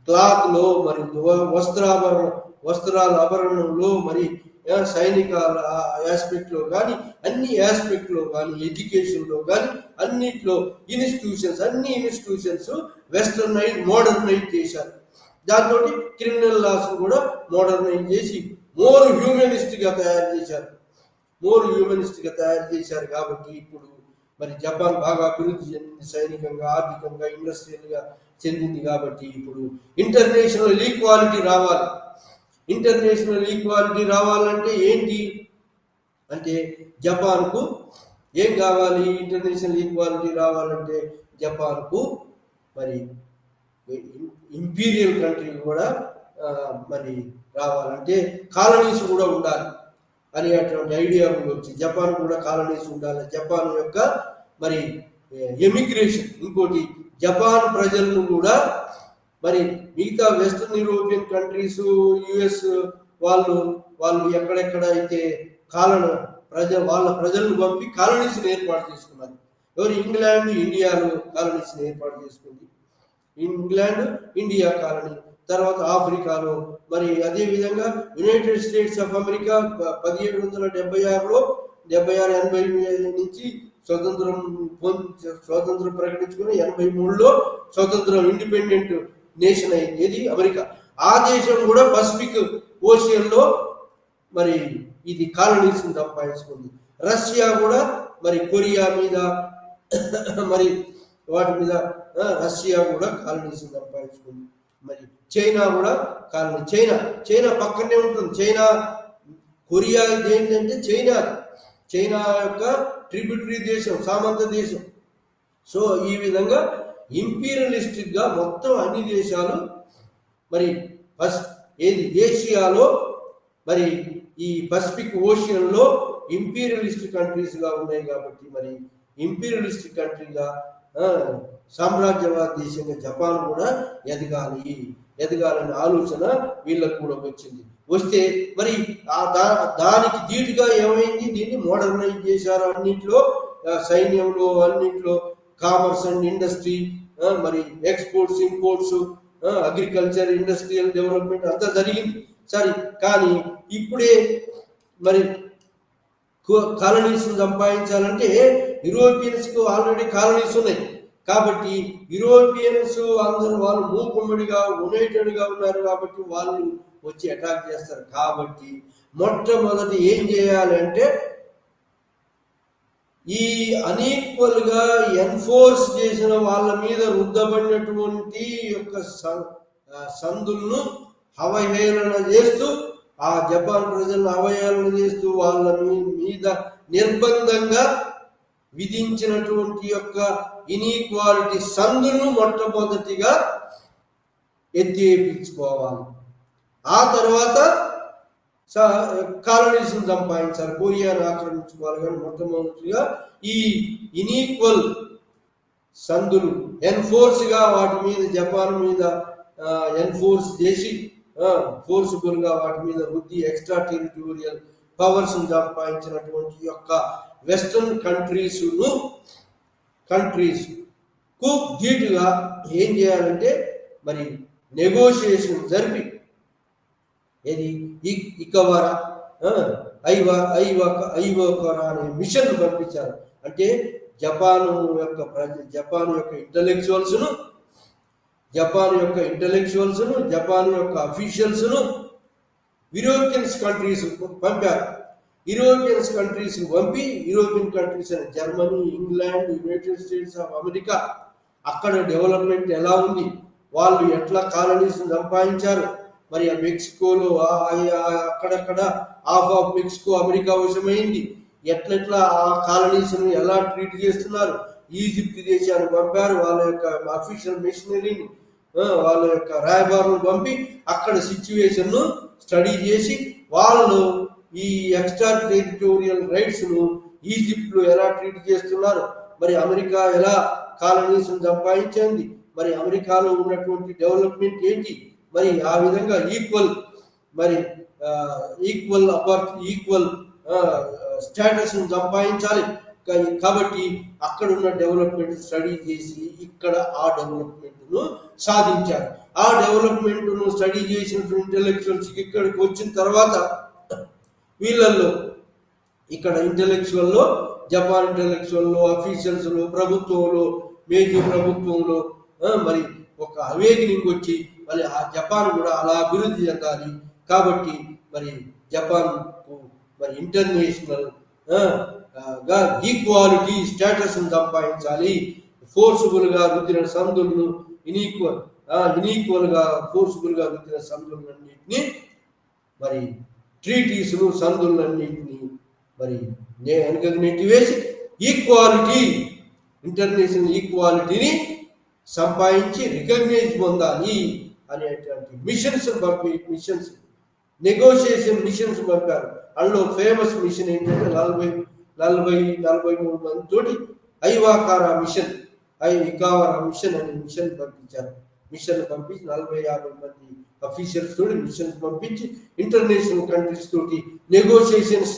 క్లాత్ లో, మరి వస్త్రాల ఆభరణంలో, మరి సైనిక ఆస్పెక్ట్ లో కానీ, అన్ని ఆస్పెక్ట్ లో కానీ, ఎడ్యుకేషన్ లో కానీ, అన్ని ఇన్స్టిట్యూషన్స్ వెస్టర్నైజ్ మోడర్నైజ్ చేశారు. దాంతో క్రిమినల్ లాస్ కూడా మోడర్నైజ్ చేసి మోర్ హ్యూమనిస్ట్ గా తయారు చేశారు. కాబట్టి ఇప్పుడు మరి జపాన్ బాగా అభివృద్ధి చెందింది, సైనికంగా, ఆర్థికంగా, ఇండస్ట్రియల్ గా చెందింది. కాబట్టి ఇప్పుడు ఇంటర్నేషనల్ ఈక్వాలిటీ రావాలంటే ఏంటి అంటే జపాన్కు ఏం కావాలి? ఇంటర్నేషనల్ ఈక్వాలిటీ రావాలంటే జపాన్కు మరి ఇంపీరియల్ కంట్రీ కూడా మరి రావాలంటే కాలనీస్ కూడా ఉండాలి అనేటువంటి ఐడియా వచ్చి జపాన్ కూడా కాలనీస్ ఉండాలి. జపాన్ యొక్క మరి ఎమిగ్రేషన్, ఇంకోటి జపాన్ ప్రజలను కూడా మరి మిగతా వెస్టర్న్ యూరోపియన్ కంట్రీస్, యుఎస్ వాళ్ళు ఎక్కడెక్కడ అయితే వాళ్ళ ప్రజలను పంపి కాలనీస్ని ఏర్పాటు చేసుకున్నారు. ఎవరు? ఇంగ్లాండ్ ఇండియాలో కాలనీస్ని ఏర్పాటు చేసుకుంది. ఇంగ్లాండ్ ఇండియా కాలనీ, తర్వాత ఆఫ్రికాలో, మరి అదే విధంగా యునైటెడ్ స్టేట్స్ ఆఫ్ అమెరికా 1776-80 నుంచి స్వతంత్రం ప్రకటించుకుని 83లో స్వతంత్రం ఇండిపెండెంట్ నేషన్ అయింది. ఏది? అమెరికా. ఆ దేశం కూడా పసిఫిక్ ఓషియన్ లో మరి ఇది కాలనీస్ సంపాదించుకుంది. రష్యా కూడా మరి కొరియా మీద మరి వాటి మీద రష్యా కూడా కాలనీస్ సంపాదించుకుంది. మరి చైనా కూడా కాలనీ. చైనా పక్కనే ఉంటుంది. కొరియా ఏంటంటే చైనా యొక్క ట్రిబ్యూటరీ దేశం, సామంత దేశం. సో ఈ విధంగా ఇంపీరియలిస్టిక్ గా మొత్తం అన్ని దేశాలు మరి ఏషియాలో మరి ఈ పసిఫిక్ ఓషియన్ లో ఇంపీరియలిస్టిక్ కంట్రీస్ గా ఉన్నాయి. కాబట్టి మరి ఇంపీరియలిస్టిక్ కంట్రీగా, సామ్రాజ్యవాద దేశంగా జపాన్ కూడా ఎదగాలనే ఆలోచన వీళ్ళకు కూడా వస్తే మరి దానికి ధీటుగా ఏమైంది? దీన్ని మోడర్నైజ్ చేశారు. అన్నింటిలో, సైన్యంలో, అన్నింటిలో, కామర్స్ అండ్ ఇండస్ట్రీ, మరి exports, imports, agriculture, industrial development అంతా జరిగింది. సరే, కానీ ఇప్పుడే మరి కాలనీస్ సంపాదించాలంటే యూరోపియన్స్ కు ఆల్రెడీ కాలనీస్ ఉన్నాయి. కాబట్టి యూరోపియన్స్ అందరూ వాళ్ళు మూకుమ్మడిగా యునైటెడ్ గా ఉన్నారు. కాబట్టి వాళ్ళు వచ్చి అటాక్ చేస్తారు. కాబట్టి మొట్టమొదటి ఏం చేయాలంటే ఈ అన్ఈక్వల్ గా ఎన్ఫోర్స్ చేసిన వాళ్ళ మీద రుద్దబడినటువంటి యొక్క సందులను అవహేళన చేస్తూ, ఆ జపాన్ ప్రజలను అవహేళన చేస్తూ వాళ్ళ మీద నిర్బంధంగా విధించినటువంటి యొక్క ఇన్ఈక్వాలిటీ సందులను మొట్టమొదటిగా ఎత్తేపించుకోవాలి. ఆ తర్వాత కాలనీస్ సంపాదించాలి, కొరియాను ఆక్రమించుకోవాలి. కానీ మొట్టమొదటిగా ఈ ఇన్ఈక్వల్ సందులు ఎన్ఫోర్స్ గా వాటి మీద జపాన్ మీద ఎన్ఫోర్స్ చేసి ఫోర్సిబుల్ గా వాటి మీద వృద్ధి ఎక్స్ట్రా టెరిటోరియల్ పవర్స్ సంపాదించినటువంటి యొక్క వెస్టర్న్ కంట్రీస్ కు ధీటుగా ఏం చేయాలంటే మరి నెగోషియేషన్ జరిపి ఏది ఇకవరా ఐవోకరా అనే మిషన్ పంపించారు. అంటే జపాన్ యొక్క ఇంటలెక్చువల్స్ ను జపాన్ యొక్క అఫీషియల్స్ ను యూరోపియన్ కంట్రీస్ పంపారు. యూరోపియన్ కంట్రీస్ అని Germany, England, United States of America, అక్కడ డెవలప్మెంట్ ఎలా ఉంది, వాళ్ళు ఎట్లా కాలనీస్ సంపాదించారు, మరి ఆ మెక్సికోలో అక్కడక్కడ హాఫ్ ఆఫ్ మెక్సికో అమెరికా వశమైంది, ఎట్లా ఆ కాలనీస్ ఎలా ట్రీట్ చేస్తున్నారు. ఈజిప్ట్ దేశాన్ని పంపారు, వాళ్ళ యొక్క అఫీషియల్ మిషనరీని, వాళ్ళ యొక్క రాయబారులను పంపి అక్కడ సిచ్యువేషన్ ను స్టడీ చేసి వాళ్ళు ఈ ఎక్స్ట్రా టెరిటోరియల్ రైట్స్ ను ఈజిప్ట్ లో ఎలా ట్రీట్ చేస్తున్నారు, మరి అమెరికా ఎలా కాలనీస్ సంపాదించింది, మరి అమెరికాలో ఉన్నటువంటి డెవలప్మెంట్ ఏంటి, మరి ఆ విధంగా మరి ఈక్వల్ స్టేటస్ సంపాదించాలి. కాబట్టి అక్కడ ఉన్న డెవలప్మెంట్ స్టడీ చేసి ఇక్కడ ఆ డెవలప్మెంట్ను సాధించారు. ఆ డెవలప్మెంట్ను స్టడీ చేసినటువంటి ఇంటెలెక్చువల్స్ ఇక్కడికి వచ్చిన తర్వాత వీళ్ళల్లో ఇక్కడ ఇంటెలెక్చువల్లో జపాన్ ఇంటెలెక్చువల్లో అఫీషియల్స్లో ప్రభుత్వంలో మేజీ ప్రభుత్వంలో మరి ఒక అవేకనింగ్ వచ్చి మరి ఆ జపాన్ కూడా అలా అభివృద్ధి చెందాలి. కాబట్టి మరి జపాన్కు మరి ఇంటర్నేషనల్ గా ఈక్వాలిటీ స్టేటస్ సంపాదించాలి. ఫోర్స్ఫుల్ గా రుద్దిన సందులను ఇన్ఈక్వల్ గా ఫోర్స్ఫుల్ గా రుద్దిన సందులన్నింటినీ మరి ట్రీటీసులు సందులన్నింటినీ మరి వెనకకు నెట్టివేసి ఈక్వాలిటీ ఇంటర్నేషనల్ ఈక్వాలిటీని సంపాదించి రికగ్నైజ్ పొందాలి అనేటువంటి మిషన్స్ నెగోషియేషన్ మిషన్స్ పంపారు. అందులో ఫేమస్ మిషన్ ఏంటంటే 43 మందితోటి ఐవాకారా మిషన్ అనే మిషన్ పంపించారు. మిషన్ పంపించి 40-50 మంది అఫీషియల్స్ తోటి మిషన్స్ పంపించి ఇంటర్నేషనల్ కంట్రీస్ తోటి నెగోషియేషన్స్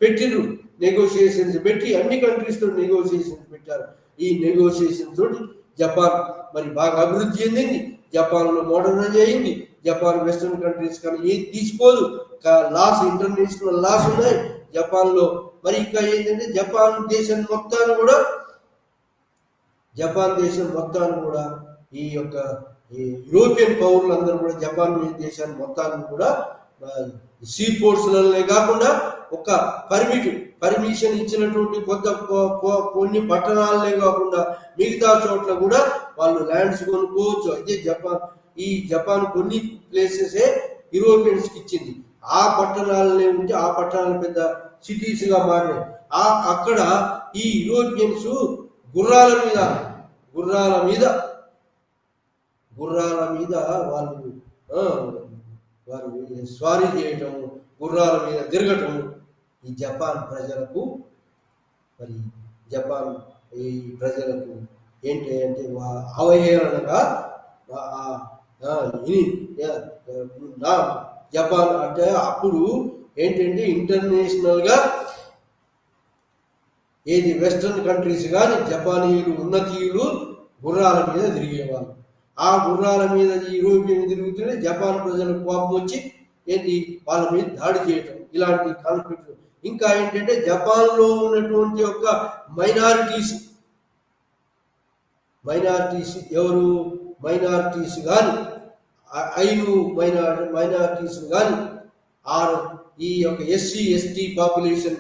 పెట్టిరు. నెగోషియేషన్స్ పెట్టి అన్ని కంట్రీస్ తోటి నెగోషియేషన్స్ పెట్టారు. ఈ నెగోషియేషన్ తోటి జపాన్ మరి బాగా అభివృద్ధి చెందింది. జపాన్లో మోడర్నైజ్ అయింది. జపాన్ వెస్టర్న్ కంట్రీస్ కానీ ఏది తీసుకోదు. ఇంటర్నేషనల్ లాస్ ఉన్నాయి జపాన్లో. మరి ఇంకా ఏంటంటే జపాన్ దేశం మొత్తాన్ని కూడా ఈ యొక్క యూరోపియన్ పౌరులందరూ కూడా జపాన్ దేశాన్ని మొత్తాన్ని కూడా సీ పోర్ట్స్లనే కాకుండా ఒక పర్మిషన్ ఇచ్చినటువంటి కొన్ని పట్టణాలనే కాకుండా మిగతా చోట్ల కూడా వాళ్ళు ల్యాండ్స్ కొనుక్కోవచ్చు. అయితే జపాన్ కొన్ని ప్లేసెసే యూరోపియన్స్కి ఇచ్చింది. ఆ పట్టణాలనే ఉంటే ఆ పట్టణాలు పెద్ద సిటీస్ గా మారినాయి. అక్కడ ఈ యూరోపియన్స్ గుర్రాల మీద వాళ్ళు స్వారీ చేయటము, గుర్రాల మీద తిరగటము ఈ జపాన్ ప్రజలకు ఏంటి అంటే అవహేళనగా జపాన్ అంటే అప్పుడు ఏంటంటే ఇంటర్నేషనల్ గా ఏది వెస్టర్న్ కంట్రీస్ కానీ జపానీయులు ఉన్నతీయులు గుర్రాల మీద తిరిగేవాళ్ళు. ఆ గుర్రాల మీద యూరోపియన్ తిరుగుతుంటే జపాన్ ప్రజలకు కోపం వచ్చి ఏంటి వాళ్ళ మీద దాడి చేయటం, ఇలాంటి కాన్ఫ్లిక్ట్. ఇంకా ఏంటంటే జపాన్లో ఉన్నటువంటి యొక్క మైనారిటీస్ కానీ మైనారిటీస్ కానీ ఈ యొక్క SC/ST పాపులేషన్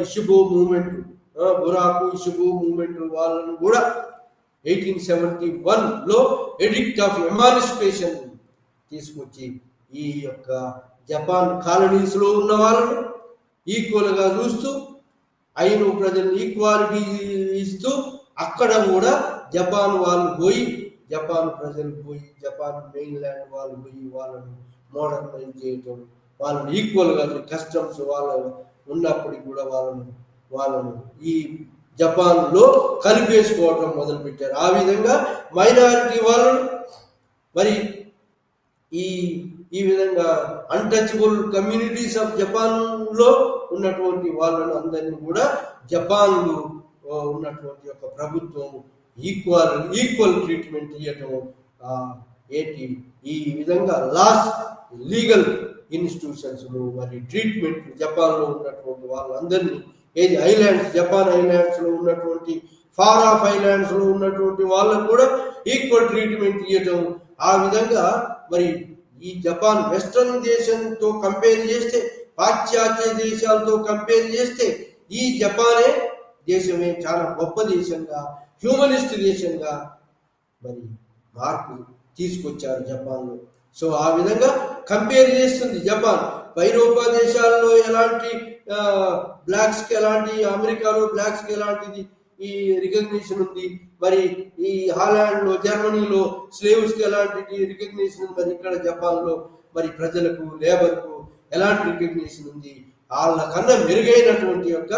ఇషిబో మూవ్మెంట్ బురాకు ఇషిబో మూవ్మెంట్ వాళ్ళను కూడా 1871లో ఎడిక్ట్ ఆఫ్ ఎమాన్సిపేషన్ తీసుకొచ్చి ఈ యొక్క జపాన్ కాలనీస్ లో ఉన్న వాళ్ళను ఈక్వల్ గా చూస్తూ ఐను ప్రజలను ఈక్వాలిటీ ఇస్తూ అక్కడ కూడా జపాన్ ప్రజలు పోయి జపాన్ మెయిన్ ల్యాండ్ వాళ్ళు పోయి వాళ్ళను మోడర్నైజ్ చేయటం, వాళ్ళని ఈక్వల్ గా కస్టమ్స్ వాళ్ళ ఉన్నప్పటికీ కూడా వాళ్ళను ఈ జపాన్ లో కలిపేసుకోవటం మొదలు పెట్టారు. ఆ విధంగా మైనారిటీ వాళ్ళను మరి ఈ విధంగా అన్టచబుల్ కమ్యూనిటీస్ ఆఫ్ జపాన్ లో ఉన్నటువంటి వాళ్ళను అందరినీ కూడా జపాన్ లో ఉన్నటువంటి యొక్క ప్రభుత్వం ఈక్వల్ ట్రీట్మెంట్ ఇవ్వటం ఏంటి ఈ విధంగా లీగల్ ఇన్స్టిట్యూషన్స్ మరి ట్రీట్మెంట్ జపాన్ లో ఉన్నటువంటి వాళ్ళందరినీ జపాన్ ఐలాండ్స్ లో ఉన్నటువంటి ఫార్ ఆఫ్ ఐలాండ్స్ లో ఉన్నటువంటి వాళ్ళకు కూడా ఈక్వల్ ట్రీట్మెంట్ ఇవ్వటం. ఆ విధంగా మరి ఈ జపాన్ వెస్టర్న్ దేశంతో కంపేర్ చేస్తే, పాశ్చాత్య దేశాలతో కంపేర్ చేస్తే ఈ జపానే దేశమే చాలా గొప్ప దేశంగా, హ్యూమనిస్ట్ దేశంగా మరి మార్పు తీసుకొచ్చారు జపాన్లో. సో ఆ విధంగా కంపేర్ చేస్తుంది జపాన్. ఐరోపా దేశాల్లో ఎలాంటి బ్లాక్స్కి ఎలాంటి, అమెరికాలో బ్లాక్స్కి ఎలాంటిది ఈ రికగ్నిషన్ ఉంది, మరి ఈ హాలాండ్లో జర్మనీలో స్లేవ్స్కి ఎలాంటి రికగ్నిషన్ ఉంది, మరి ఇక్కడ జపాన్లో మరి ప్రజలకు లేబర్కు ఎలాంటి రికగ్నిషన్ ఉంది, వాళ్ళ కన్నా మెరుగైనటువంటి యొక్క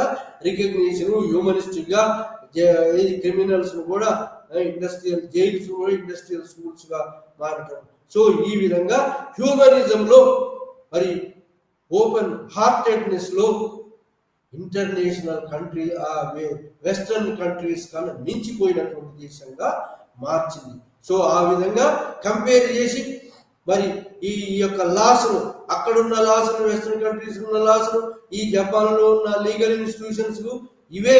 రికగ్నిషన్ హ్యూమనిస్టిక్ గా క్రిమినల్స్ కూడా ఇండస్ట్రియల్ జైల్స్ కూడా ఇండస్ట్రియల్ స్కూల్స్ గా మారటం. సో ఈ విధంగా హ్యూమనిజంలో మరి ఓపెన్ హార్టెడ్నెస్ లో ఇంటర్నేషనల్ కంట్రీ వెస్టర్న్ కంట్రీస్ కన్నా మించిపోయినటువంటి దేశంగా మార్చింది. సో ఆ విధంగా కంపేర్ చేసి మరి ఈ యొక్క లాస్ను, అక్కడున్న లాస్ను, వెస్టర్న్ కంట్రీస్ ఉన్న లాస్ను, ఈ జపాన్ లో ఉన్న లీగల్ ఇన్స్టిట్యూషన్స్ ఇవే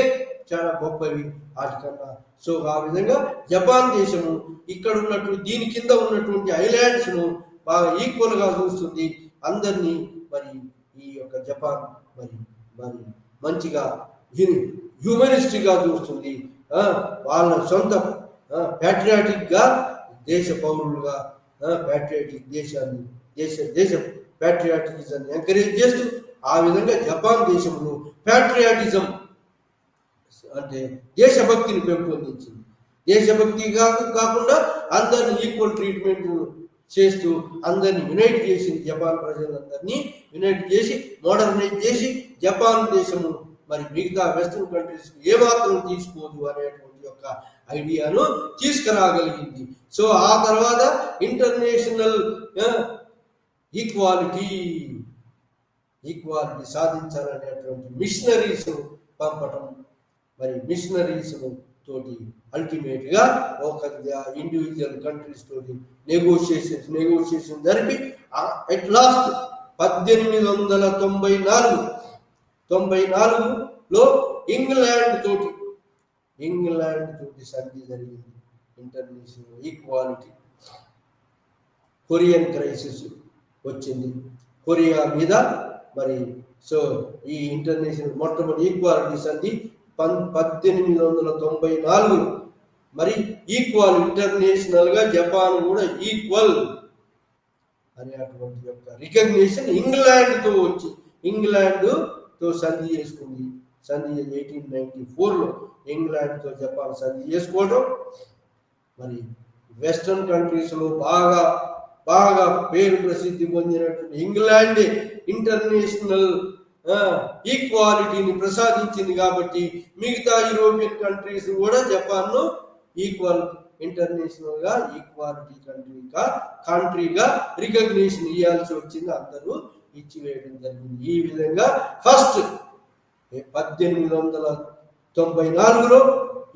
చాలా గొప్పవి వాటికన్నా. సో ఆ విధంగా జపాన్ దేశము ఇక్కడ ఉన్నటువంటి దీని కింద ఉన్నటువంటి ఐలాండ్స్ ను బాగా ఈక్వల్ గా చూస్తుంది అందరినీ. మరి ఈ యొక్క జపాన్ మరి మరి మంచిగా హ్యూమనిస్టిక్ గా చూస్తుంది. వాళ్ళ సొంత ప్యాట్రియాటిక్ గా దేశ పౌరులుగా ప్యాట్రియాటిక్ దేశ ప్యాట్రియాటిజం ఎంకరేజ్ చేస్తూ ఆ విధంగా జపాన్ దేశంలో ప్యాట్రియాటిజం అంటే దేశభక్తిని పెంపొందించింది. దేశభక్తి కాకుండా అందరిని ఈక్వల్ ట్రీట్మెంట్ చేస్తూ అందరిని యునైట్ చేసింది. జపాన్ ప్రజలందరినీ యునైట్ చేసి మోడర్నైజ్ చేసి జపాన్ దేశము మరి మిగతా వెస్టర్న్ కంట్రీస్ ఏమాత్రం తీసుకోదు అనేటువంటి యొక్క ఐడియాను తీసుకురాగలిగింది. సో ఆ తర్వాత ఇంటర్నేషనల్ ఈక్వాలిటీ సాధించాలనేటువంటి మిషనరీస్ పంపటం, మరి మిషనరీస్ తోటి అల్టిమేట్ గా ఒక ఇండివిజువల్ కంట్రీస్ తోటి నెగోషియేషన్ జరిపి అట్ లాస్ట్ 1894లో ఇంగ్లాండ్ తోటి సంధి జరిగింది. International equality. కొరియన్ క్రైసిస్ వచ్చింది కొరియా మీద. మరి సో ఈ ఇంటర్నేషనల్ మొట్టమొదటి ఈక్వాలిటీ సంధి 1894 మరి ఈక్వల్ ఇంటర్నేషనల్ గా జపాన్ కూడా ఈక్వల్ అనేటువంటి యొక్క రికగ్నిషన్ ఇంగ్లాండ్ తో సంధి చేసుకుంది. 1894లో ఇంగ్లాండ్ తో జపాన్ సంధి చేసుకోవడం. మరి వెస్టర్న్ కంట్రీస్ లో బాగా పేరు ప్రసిద్ధి పొందినటువంటి ఇంగ్లాండ్ ఇంటర్నేషనల్ ఈక్వాలిటీని ప్రసాదించింది కాబట్టి మిగతా యూరోపియన్ కంట్రీస్ కూడా జపాన్ ను ఈక్వల్ ఇంటర్నేషనల్ గా ఈక్వాలిటీ కంట్రీగా రికగ్నిషన్ ఇవ్వాల్సి వచ్చింది. అందరూ ఇచ్చివేయడం జరిగింది. ఈ విధంగా ఫస్ట్ 1894లో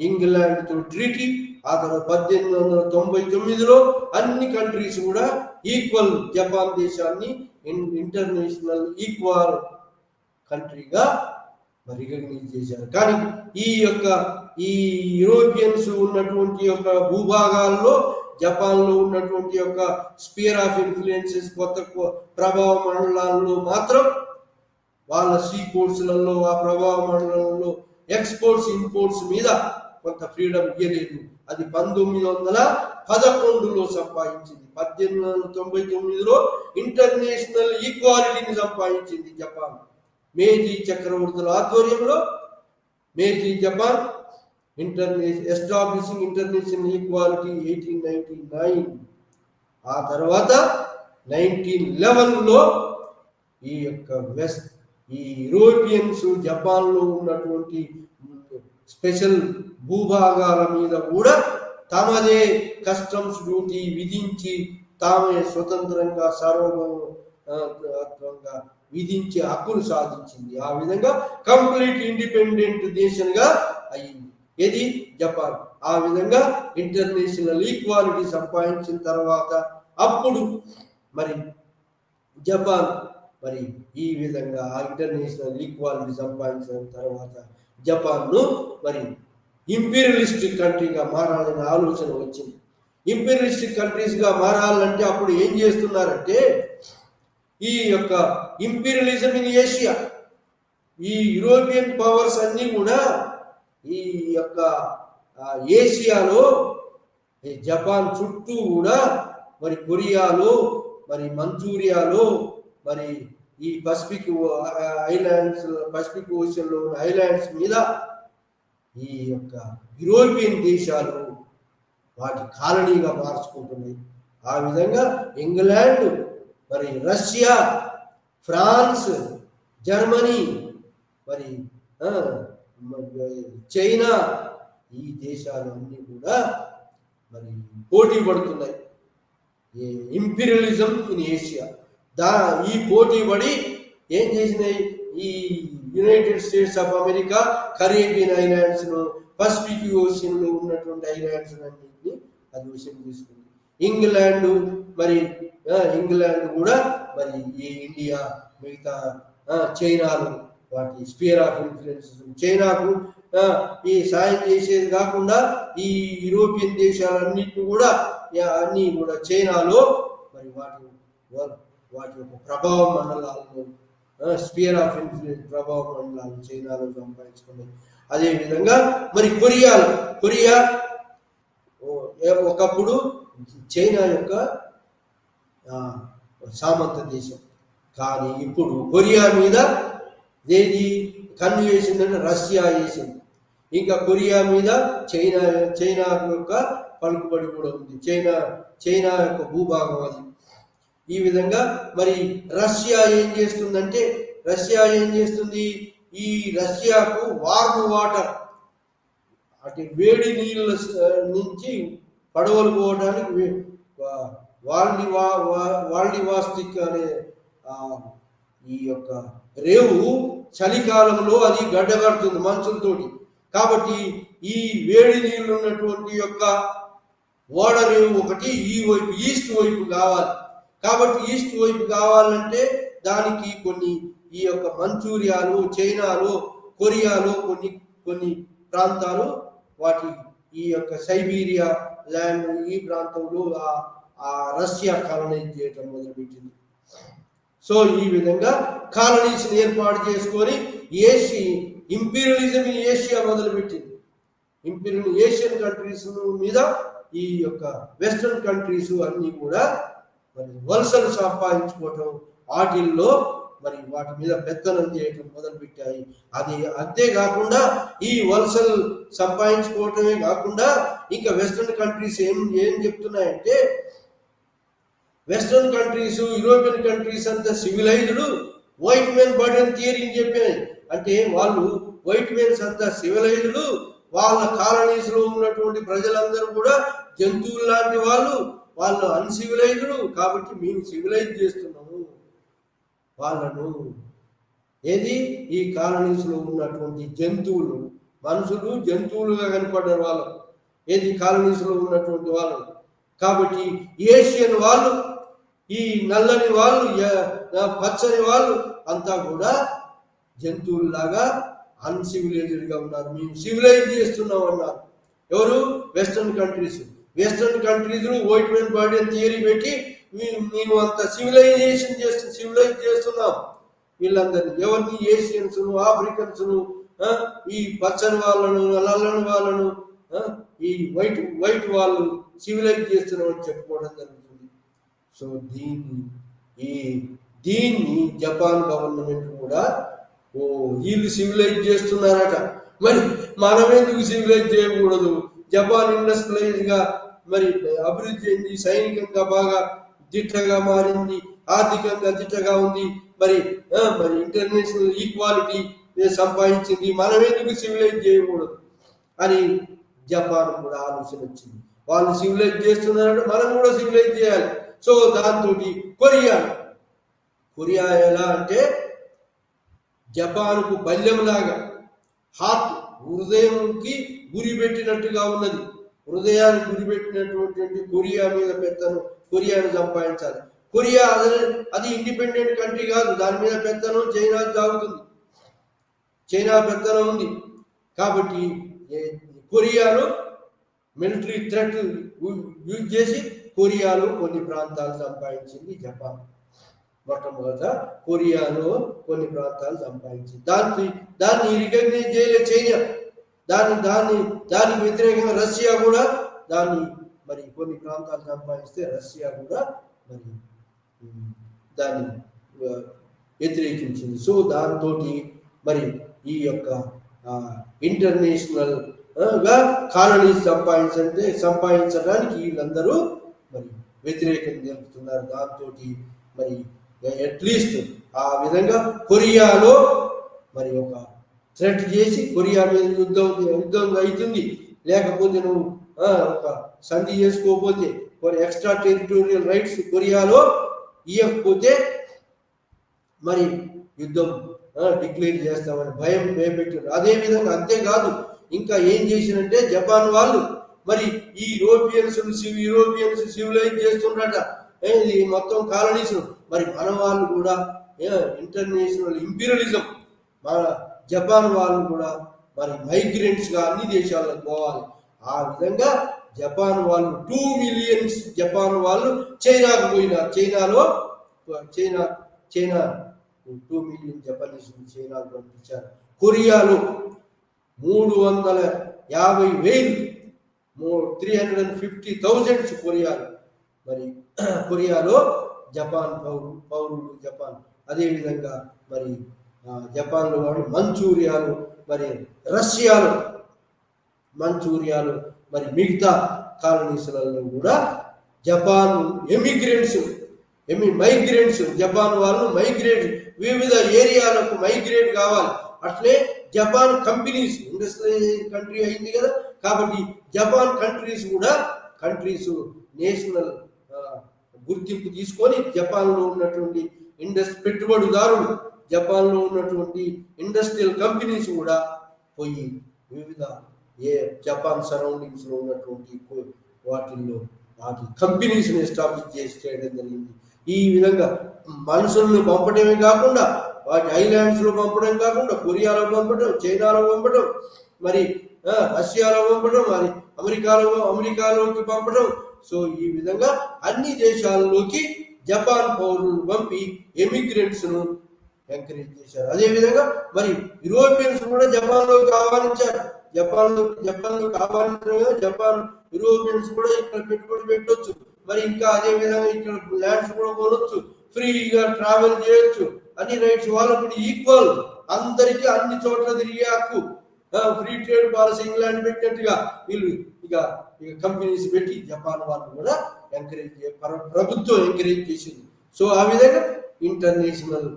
ఇంగ్లాండ్ తో ట్రీటీ, ఆ తర్వాత 1899లో అన్ని కంట్రీస్ కూడా ఈక్వల్ జపాన్ దేశాన్ని ఇంటర్నేషనల్ ఈక్వల్ కంట్రీగా రికగ్నైజ్ చేశారు. కానీ ఈ యూరోపియన్స్ ఉన్నటువంటి యొక్క భూభాగాల్లో జపాన్ లో ఉన్నటువంటి యొక్క స్పియర్ ఆఫ్ ఇన్ఫ్లుయెన్సెస్ కొత్త ప్రభావ మండలాల్లో మాత్రం వాళ్ళ సీ పోర్ట్స్లలో ఆ ప్రభావ మండలంలో ఎక్స్పోర్ట్స్ ఇంపోర్ట్స్ మీద కొంత ఫ్రీడమ్ ఇవ్వలేదు. అది 1911లో సంపాదించింది. 1899లో ఇంటర్నేషనల్ ఈక్వాలిటీని సంపాదించింది జపాన్. మేజీ చక్రవర్తుల ఆధ్వర్యంలో మేజీ జపాన్ ఎస్టాబ్లిషింగ్ ఇంటర్నేషనల్ ఈక్వాలిటీ 1899. ఆ తర్వాత 1911లో ఈ యొక్క ఈ యూరోపియన్స్ జపాన్ లో ఉన్నటువంటి స్పెషల్ భూభాగాల మీద కూడా తమదే కస్టమ్స్ డ్యూటీ విధించి తామే స్వతంత్రంగా సార్వభౌమంగా విధించే హక్కును సాధించింది. ఆ విధంగా కంప్లీట్ ఇండిపెండెంట్ దేశంగా అయ్యింది ఇది జపాన్. ఆ విధంగా ఇంటర్నేషనల్ ఈక్వాలిటీ సంపాదించిన తర్వాత అప్పుడు మరి జపాన్ మరి ఈ విధంగా ఆ ఇంటర్నేషనల్ ఈక్వాలిటీ సంపాదించిన తర్వాత జపాన్ను మరి ఇంపీరియలిస్టిక్ కంట్రీగా మారాలనే ఆలోచన వచ్చింది. ఇంపీరియలిస్టిక్ కంట్రీస్ గా మారాలంటే అప్పుడు ఏం చేస్తున్నారంటే ఈ యొక్క ఇంపీరియలిజం ఇన్ ఏషియా, ఈ యూరోపియన్ పవర్స్ అన్ని కూడా ఈ యొక్క ఏషియాలో జపాన్ చుట్టూ కూడా మరి కొరియాలో మరి మంచూరియాలో మరి ఈ పసిఫిక్ ఓషన్ లో ఉన్న ఐలాండ్స్ మీద ఈ యొక్క యూరోపియన్ దేశాలు వాటి కాలనీగా మార్చుకుంటున్నాయి. ఆ విధంగా ఇంగ్లాండ్ మరి రష్యా, ఫ్రాన్స్, జర్మనీ, మరి చైనా, ఈ దేశాలు అన్నీ కూడా మరి పోటీ పడుతున్నాయి. Imperialism in Asia. ఈ పోటీ పడి ఏం చేసినాయి? ఈ United States of America Caribbean islands ను, పసిఫిక్ ఓషన్ లో ఉన్నటువంటి ఐలాండ్స్ అన్నింటినీ అది విషయం తీసుకుంది. ఇంగ్లాండ్ కూడా మరి ఈ ఇండియా, మిగతా చైనాలు వాటి స్పియర్ ఆఫ్ ఇన్ఫ్లుయెన్స్ చైనాకు ఈ సాయం చేసేది కాకుండా ఈ యూరోపియన్ దేశాలన్నింటినీ కూడా అన్ని కూడా చైనాలో మరి వాటి యొక్క ప్రభావ మండలాలను, స్పియర్ ఆఫ్ ఇన్ఫ్లుయెన్స్ ప్రభావ మండలాలు చైనాలో సంపాదించుకున్నాయి. అదేవిధంగా మరి కొరియా ఒకప్పుడు చైనా యొక్క సామంత దేశం. కానీ ఇప్పుడు కొరియా మీద ఏది కన్ను వేసిందంటే రష్యా వేసింది. ఇంకా కొరియా మీద చైనా యొక్క పలుకుబడి కూడా ఉంది. చైనా యొక్క భూభాగం అది. ఈ విధంగా మరి రష్యా ఏం చేస్తుంది? ఈ రష్యాకు వార్మ్ వాటర్, అటు వేడి నీళ్ళ నుంచి పడవలు పోవడానికి వాల్డివాస్టిక్ అనే ఈ యొక్క రేవు చలికాలంలో అది గడ్డగడుతుంది మంచులతోటి. కాబట్టి ఈ వేడి నీళ్ళు ఉన్నటువంటి యొక్క ఓడరేవు ఒకటి ఈ వైపు ఈస్ట్ వైపు కావాలి. కాబట్టి ఈస్ట్ వైపు కావాలంటే దానికి కొన్ని ఈ యొక్క మంచూరియాలు, చైనాలో, కొరియాలో కొన్ని ప్రాంతాలు, వాటి ఈ యొక్క సైబీరియా ల్యాండ్ ఈ ప్రాంతంలో ఆ రష్యా కాలనైజ్ చేయటం మొదలుపెట్టింది. సో ఈ విధంగా కాలనీస్ ఏర్పాటు చేసుకొని ఇంపీరియలిజం ఇన్ ఏషియా మొదలుపెట్టింది. ఏషియన్ కంట్రీస్ మీద ఈ యొక్క వెస్ట్రన్ కంట్రీస్ అన్ని కూడా మరి వలసలు సంపాదించుకోవటం, వాటిల్లో మరి వాటి మీద పెత్తనం చేయటం మొదలుపెట్టాయి. అది అంతేకాకుండా ఈ వలసలు సంపాదించుకోవటమే కాకుండా ఇంకా వెస్ట్రన్ కంట్రీస్ ఏం చెప్తున్నాయంటే, వెస్ట్రన్ కంట్రీస్, యూరోపియన్ కంట్రీస్ అంతా civilised, white men burden theory అని చెప్పాయి. అంటే వాళ్ళు వైట్ మెన్స్ అంతా సివిలైజ్డ్, వాళ్ళ కాలనీస్ లో ఉన్నటువంటి ప్రజలందరూ కూడా జంతువులు లాంటి వాళ్ళు అన్సివిలైజ్డ్. కాబట్టి మేము సివిలైజ్ చేస్తున్నాము వాళ్ళను. ఈ కాలనీస్ లో ఉన్నటువంటి జంతువులు, మనుషులు జంతువులుగా కనపడ్డారు వాళ్ళు కాలనీస్ లో ఉన్నటువంటి వాళ్ళు. కాబట్టి ఏషియన్ వాళ్ళు, ఈ నల్లని వాళ్ళు, పచ్చని వాళ్ళు అంతా కూడా జంతువుల్లాగా అన్సివిలైజ్డ్ గా ఉన్నారు. మేము సివిలైజ్ చేస్తున్నాం అన్నారు. ఎవరు? Western countries white men burden theory పెట్టి మేము అంత సివిలైజ్ చేస్తున్నాం వీళ్ళందరినీ. ఎవరిని? ఏషియన్స్, ఆఫ్రికన్స్, ఈ పచ్చని వాళ్ళను, నల్లని వాళ్ళను, ఈ వైట్ వాళ్ళు సివిలైజ్ చేస్తున్నామని చెప్పుకోవడం జరుగుతుంది. సో దీన్ని జపాన్ గవర్నమెంట్ కూడా వీళ్ళు సివిలైజ్ చేస్తున్నారట, మరి మనమెందుకు సివిలైజ్ చేయకూడదు? జపాన్ ఇండస్ట్రియలైజ్ గా మరి అభివృద్ధి చెంది, సైనికంగా బాగా దిట్టగా మారింది, ఆర్థికంగా దిట్టగా ఉంది, మరి ఇంటర్నేషనల్ ఈక్వాలిటీ సంపాదించింది, మనమెందుకు సివిలైజ్ చేయకూడదు అని జపాన్ కూడా ఆలోచన వచ్చింది. వాళ్ళు సివిలైజ్ చేస్తున్నారంటే మనం కూడా సివిలైజ్ చేయాలి. సో దాంతో కొరియా ఎలా అంటే జపాన్కు బల్యంలాగా హార్ట్, హృదయంకి గురి పెట్టినట్టుగా ఉన్నది. హృదయాన్ని గురిపెట్టినటువంటి కొరియా మీద పెత్తనం, కొరియాను సంపాదించాలి. కొరియా అది ఇండిపెండెంట్ కంట్రీ కాదు, దాని మీద పెత్తనం చైనా సాగుతుంది, చైనా పెత్తనం ఉంది. కాబట్టి కొరియాలో మిలిటరీ థ్రెట్ యూజ్ చేసి కొరియాలో కొన్ని ప్రాంతాలు సంపాదించింది జపాన్. మొట్టమొదట కొరియాలో కొన్ని ప్రాంతాలు సంపాదించింది. దాన్ని రికగ్నైజ్ చేయలే చైనా. దానికి వ్యతిరేకంగా రష్యా కూడా దాన్ని మరి కొన్ని ప్రాంతాలు సంపాదిస్తే రష్యా కూడా మరి దాన్ని వ్యతిరేకించింది. సో దాంతో మరి ఈ యొక్క ఇంటర్నేషనల్ గా కాలనీస్ సంపాదించడానికి వీళ్ళందరూ మరి వ్యతిరేకం జరుపుతున్నారు. దాంతో మరి అట్లీస్ట్ ఆ విధంగా కొరియాలో మరి ఒక థ్రెట్ చేసి కొరియా మీద యుద్ధం అవుతుంది. లేకపోతే నువ్వు ఒక సంధి చేసుకోకపోతే ఎక్స్ట్రా టెరిటోరియల్ రైట్స్ కొరియాలో ఇవ్వకపోతే మరి యుద్ధం డిక్లేర్ చేస్తామని భయం భయపెట్టారు. అదేవిధంగా అంతేకాదు, ఇంకా ఏం చేసినంటే జపాన్ వాళ్ళు మరి ఈ యూరోపియన్స్ సివిలైజ్ చేస్తుండట, ఇది మొత్తం కాలనీస్. మరి మన వాళ్ళు కూడా ఇంటర్నేషనల్ ఇంపీరియలిజం, మన జపాన్ వాళ్ళు కూడా మరి మైగ్రెంట్స్ గా అన్ని దేశాలకు పోవాలి. ఆ విధంగా జపాన్ వాళ్ళు 2 మిలియన్స్ జపాన్ వాళ్ళు చైనాకు పోయినారు. చైనా 2 మిలియన్ జపనీస్ చైనాకు పంపించారు. కొరియాలో 350,000 350,000 కొరియాలో జపాన్ పౌరులు జపాన్. అదేవిధంగా మరి జపాన్లో వాళ్ళు మంచూరియాలు, మరి మంచూరియాలు, మరి మిగతా కాలనీస్లలో కూడా జపాన్ మైగ్రెంట్స్ జపాన్ వాళ్ళు వివిధ ఏరియాలకు మైగ్రేట్ కావాలి. అట్లే జపాన్ కంపెనీస్ ఇండస్ట్రియల్ కంట్రీ అయింది కదా, కాబట్టి జపాన్ కంట్రీస్ నేషనల్ గుర్తింపు తీసుకొని జపాన్లో ఉన్నటువంటి పెట్టుబడిదారులు, జపాన్లో ఉన్నటువంటి ఇండస్ట్రియల్ కంపెనీస్ కూడా పోయి వివిధ జపాన్ సరౌండింగ్స్ లో ఉన్నటువంటి వాటి కంపెనీస్ ఎస్టాబ్లిష్ చేయడం జరిగింది. ఈ విధంగా మనుషులను పంపడమే కాకుండా వాటి ఐలాండ్స్ లో పంపడం కాకుండా కొరియాలో పంపడం, చైనాలో పంపడం, మరి రష్యాలో పంపడం, మరి అమెరికాలోకి పంపడం. సో ఈ విధంగా అన్ని దేశాల్లోకి జపాన్ పౌరులను పంపి ఎమిగ్రెంట్స్ ను ఎంకరేజ్ చేశారు. అదేవిధంగా మరి యూరోపియన్స్ కూడా జపాన్లోకి ఆహ్వానించారు. జపాన్లోకి ఆహ్వానించడం, జపాన్ యూరోపియన్స్ కూడా ఇక్కడ పెట్టుబడి పెట్టవచ్చు. మరి ఇంకా అదే విధంగా ఇక్కడ ల్యాండ్స్ కూడా కొనవచ్చు, ఫ్రీగా ట్రావెల్ చేయొచ్చు, అన్ని రైట్స్ వాళ్ళకు ఈక్వల్, అందరికీ అన్ని చోట్ల తిరిగే హక్కు. ఫ్రీ ట్రేడ్ పాలసీ ఇంగ్లాండ్ పెట్టినట్టుగా వీళ్ళు ఇక కంపెనీస్ పెట్టి జపాన్ వాళ్ళు కూడా ప్రభుత్వం ఎంకరేజ్ చేసింది. సో ఆ విధంగా ఇంటర్నేషనల్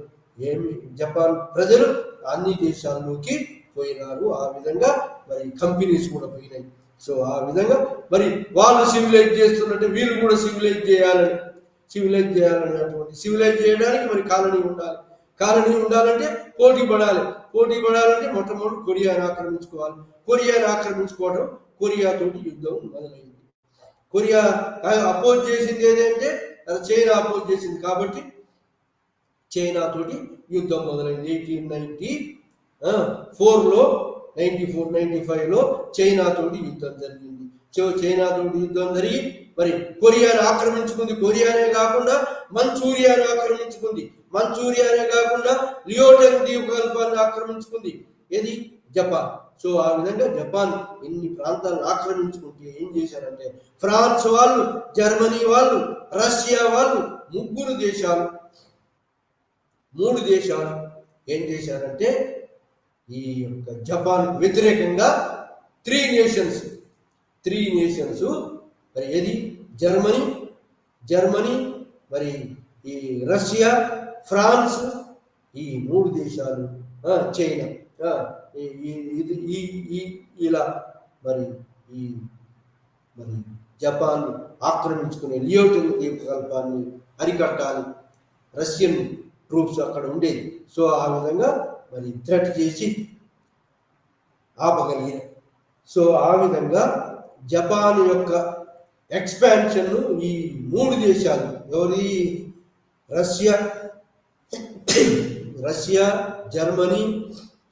జపాన్ ప్రజలు అన్ని దేశాల్లోకి పోయినారు. ఆ విధంగా మరి కంపెనీస్ కూడా పోయినాయి. సో ఆ విధంగా మరి వాళ్ళు సివిలైజ్ చేస్తున్నట్టు వీళ్ళు కూడా సివిలైజ్ చేయాలనేటువంటి సివిలైజ్ చేయడానికి మరి కాలనీ ఉండాలంటే పోటీ పడాలంటే మొట్టమొదటి కొరియాను ఆక్రమించుకోవాలి. కొరియాతోటి యుద్ధం మొదలైంది. కొరియా అపోజ్ చేసింది ఏదంటే చైనా అపోజ్ చేసింది, కాబట్టి చైనా తోటి యుద్ధం మొదలైంది. 1894లో 95లో చైనా తోటి యుద్ధం జరిగింది. చైనా తోటి యుద్ధం జరిగి మరి కొరియాను ఆక్రమించుకుంది. కొరియానే కాకుండా మంచూరియాను ఆక్రమించుకుంది. మంచూరియానే కాకుండా లియోటెంగ్ ద్వీపకల్పాన్ని ఆక్రమించుకుంది. ఏది? జపాన్. సో ఆ విధంగా జపాన్ ఎన్ని ప్రాంతాలను ఆక్రమించుకుంటే ఏం చేశారంటే ఫ్రాన్స్ వాళ్ళు, జర్మనీ వాళ్ళు, రష్యా వాళ్ళు, 3 దేశాలు ఏం చేశారంటే ఈ యొక్క జపాన్ వ్యతిరేకంగా 3 నేషన్స్ మరి ఏది? జర్మనీ మరి ఈ రష్యా, ఫ్రాన్స్, ఈ 3 దేశాలు, చైనా, ఇలా మరి జపాన్ ఆక్రమించుకునే లియోటెంగ్ ద్వీపకల్పాన్ని అరికట్టాలి. రష్యన్ ట్రూప్స్ అక్కడ ఉండేది. సో ఆ విధంగా మరి థ్రెట్ చేసి ఆపగలిగారు. సో ఆ విధంగా జపాన్ యొక్క ఎక్స్పాన్షన్ ఈ 3 దేశాలు, ఎవరి? రష్యా, జర్మనీ,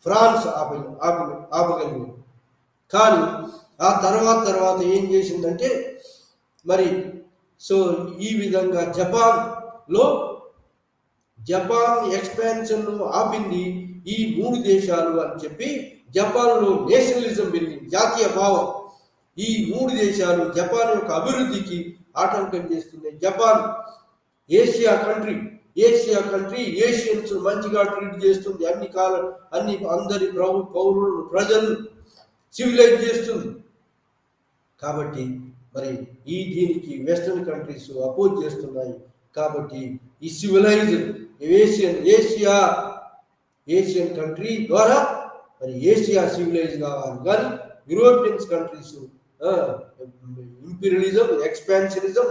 ఫ్రాన్స్ ఆపగలిగారు. కానీ ఆ తర్వాత ఏం చేసిందంటే మరి సో ఈ విధంగా జపాన్ ఎక్స్పాన్షన్ ఆపింది ఈ 3 దేశాలు అని చెప్పి జపాన్లో నేషనలిజం పెరిగింది, జాతీయ భావం. ఈ 3 దేశాలు జపాన్ యొక్క అభివృద్ధికి ఆటంకం చేస్తున్నాయి. జపాన్ ఏషియా కంట్రీ ఏషియన్స్ మంచిగా ట్రీట్ చేస్తుంది. అందరి పౌరులను, ప్రజలు సివిలైజ్ చేస్తుంది. కాబట్టి మరి దీనికి వెస్టర్న్ కంట్రీస్ అపోజ్ చేస్తున్నాయి. కాబట్టి ఈ సివిలైజ్డ్ ఏషియన్ కంట్రీ ద్వారా మరి ఏషియా సివిలైజ్ కావాలి, కానీ యూరోపియన్స్ కంట్రీస్ ఇంపీరియలిజం, ఎక్స్పాన్షనిజం,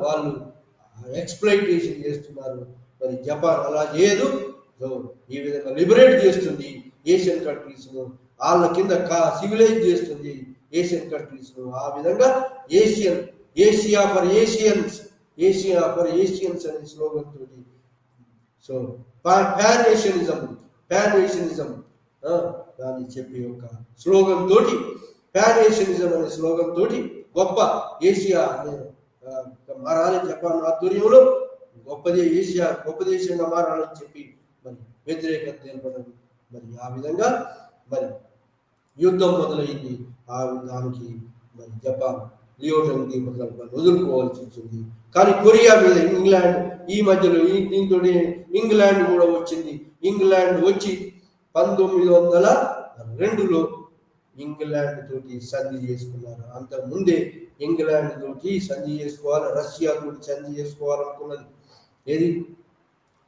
వాళ్ళు ఎక్స్ప్లైటేషన్ చేస్తున్నారు. మరి జపాన్ అలా చేయదు. సో ఈ విధంగా లిబరేట్ చేస్తుంది ఏషియన్ కంట్రీస్ను, వాళ్ళ కింద సివిలైజ్ చేస్తుంది ఏషియన్ కంట్రీస్ను. ఆ విధంగా Asia for Asians, Asia for Asians అనే స్లోగన్ తోటి, సో పాన్ ఏషియనిజం దాన్ని చెప్పి ఒక స్లోగన్ తోటి, పాన్ ఏషియనిజం అనే స్లోగన్ తోటి గొప్ప ఏషియా మారాలి, జపాన్ ఆధ్వర్యంలో గొప్ప దేశంగా మారాలని చెప్పి మరి వ్యతిరేకత తెలపడం. మరి ఆ విధంగా మరి యుద్ధం మొదలైంది. దానికి మరి జపాన్ లియో టంగ్ ద్వీపకల్పాన్ని వదులుకోవాల్సి వచ్చింది. కానీ కొరియా మీద ఇంగ్లాండ్ ఈ మధ్యలో దీంతో ఇంగ్లాండ్ కూడా వచ్చింది. ఇంగ్లాండ్ వచ్చి 1902లో ఇంగ్లాండ్ తోటి సంధి చేసుకున్నారు. అంతకుముందే ఇంగ్లాండ్ తోటి సంధి చేసుకోవాలి, రష్యా తోటి సంధి చేసుకోవాలనుకున్నది. ఏది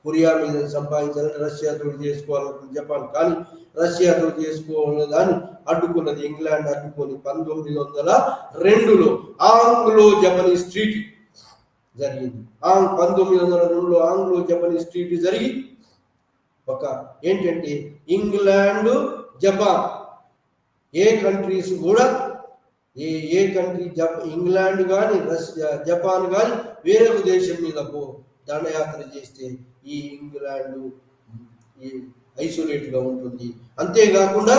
కొరియా మీద సంపాదించాలని రష్యా తోటి చేసుకోవాలనుకున్నది జపాన్. కానీ రష్యా తోటి చేసుకోవాలని దాన్ని అడ్డుకున్నది ఇంగ్లాండ్. అడ్డుకొని 1902లో ఆంగ్లో జపనీస్ ట్రీటీ జరిగింది. 1902లో ఆంగ్లో జపనీస్ ట్రీటీ జరిగి ఒక ఏంటంటే ఇంగ్లాండ్ జపాన్ ఏ కంట్రీస్ కూడా ఏ కంట్రీ ఇంగ్లాండ్ కానీ జపాన్ కానీ వేరొక దేశం మీద దండయాత్ర చేస్తే ఈ ఇంగ్లాండ్ ఐసోలేట్గా ఉంటుంది. అంతేకాకుండా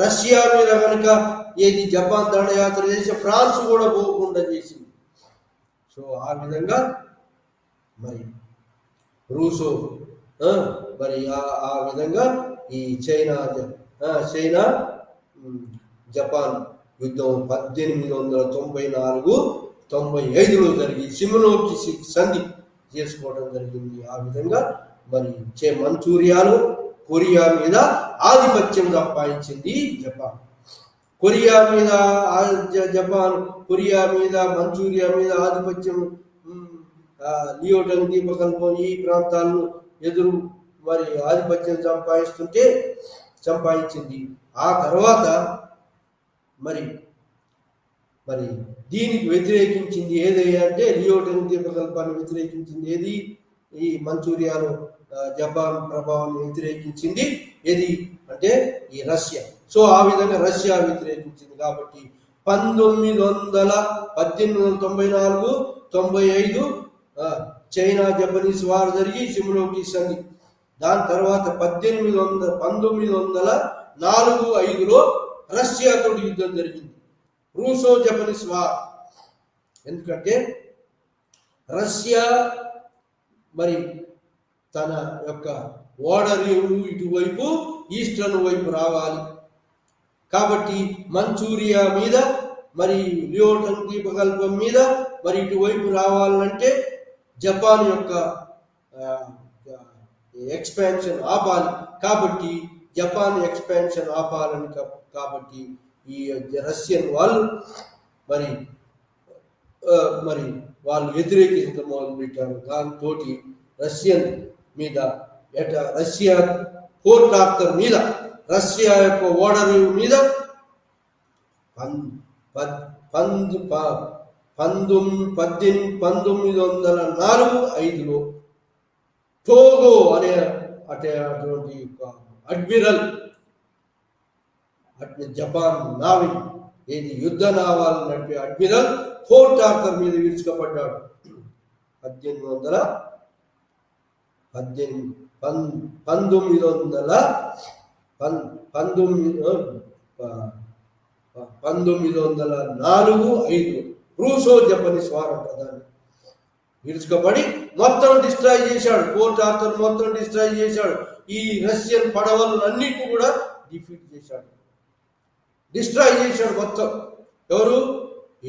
రష్యా మీద కనుక ఏది జపాన్ దండయాత్ర చేసి ఫ్రాన్స్ కూడా పోకుండా చేసింది. సో ఆ విధంగా మరి రూసో మరి ఆ విధంగా ఈ చైనా జపాన్ యుద్ధం 1894-95లో జరిగి షిమోనోకి సంధి చేసుకోవడం జరిగింది. ఆ విధంగా మరి కొరియా మీద ఆధిపత్యం సంపాదించింది జపాన్. కొరియా మీద మంచూరియా మీద ఆధిపత్యం, లియో టంగ్ ద్వీపకల్పం ఈ ప్రాంతాలను ఎదురు మరి ఆధిపత్యం సంపాదించింది. ఆ తర్వాత మరి దీనికి వ్యతిరేకించింది ఏదైనా అంటే లియో టంగ్ ద్వీపకల్పాన్ని వ్యతిరేకించింది ఏది, ఈ మంచూరియాలో జపాన్ ప్రభావాన్ని వ్యతిరేకించింది ఏది అంటే ఈ రష్యా. సో ఆ విధంగా రష్యా వ్యతిరేకించింది. కాబట్టి 1894-95 చైనా జపనీస్ వార్ జరిగి షిమోనోకి సంధి. దాని తర్వాత 1904-05లో రష్యాతో యుద్ధం జరిగింది, రూసో జపనీస్ వార్. ఎందుకంటే రష్యా మరి తన యొక్క ఓడర్ ఇటువైపు ఈస్టర్న్ వైపు రావాలి. కాబట్టి మంచూరియా మీద మరి లియో టంగ్ ద్వీపకల్పం మీద మరి ఇటువైపు రావాలంటే జపాన్ యొక్క ఎక్స్పాన్షన్ ఆపాలి. కాబట్టి జపాన్ ఎక్స్పాన్షన్ ఆపాలని కాబట్టి ఈ రష్యన్ వాళ్ళు వాళ్ళు వ్యతిరేకించడం మొదలుపెట్టారు. దాంతో రష్యన్ మీద రష్యా పోర్ట్ ఆర్థర్ మీద రష్యా యొక్క ఓడర్ మీద 1904-05లో టోగో అనే అటువంటి అడ్మిరల్ జపాన్ నావి ఏది యుద్ధ నావాలు నడిపే అడ్మిరల్ పోర్ట్ ఆర్థర్ మీద విరుచుకపడ్డాడు. 1904-05 రూసో జపనీస్ వార్ అంటారు. విరుచుకపడి మొత్తం డిస్ట్రాయ్ చేశాడు. పోర్ట్ ఆర్థర్ మొత్తం డిస్ట్రాయ్ చేశాడు. ఈ రష్యన్ పడవలన్నిటిని కూడా డిఫీట్ చేశాడు, డిస్ట్రాయ్ చేశాడు మొత్తం. ఎవరు?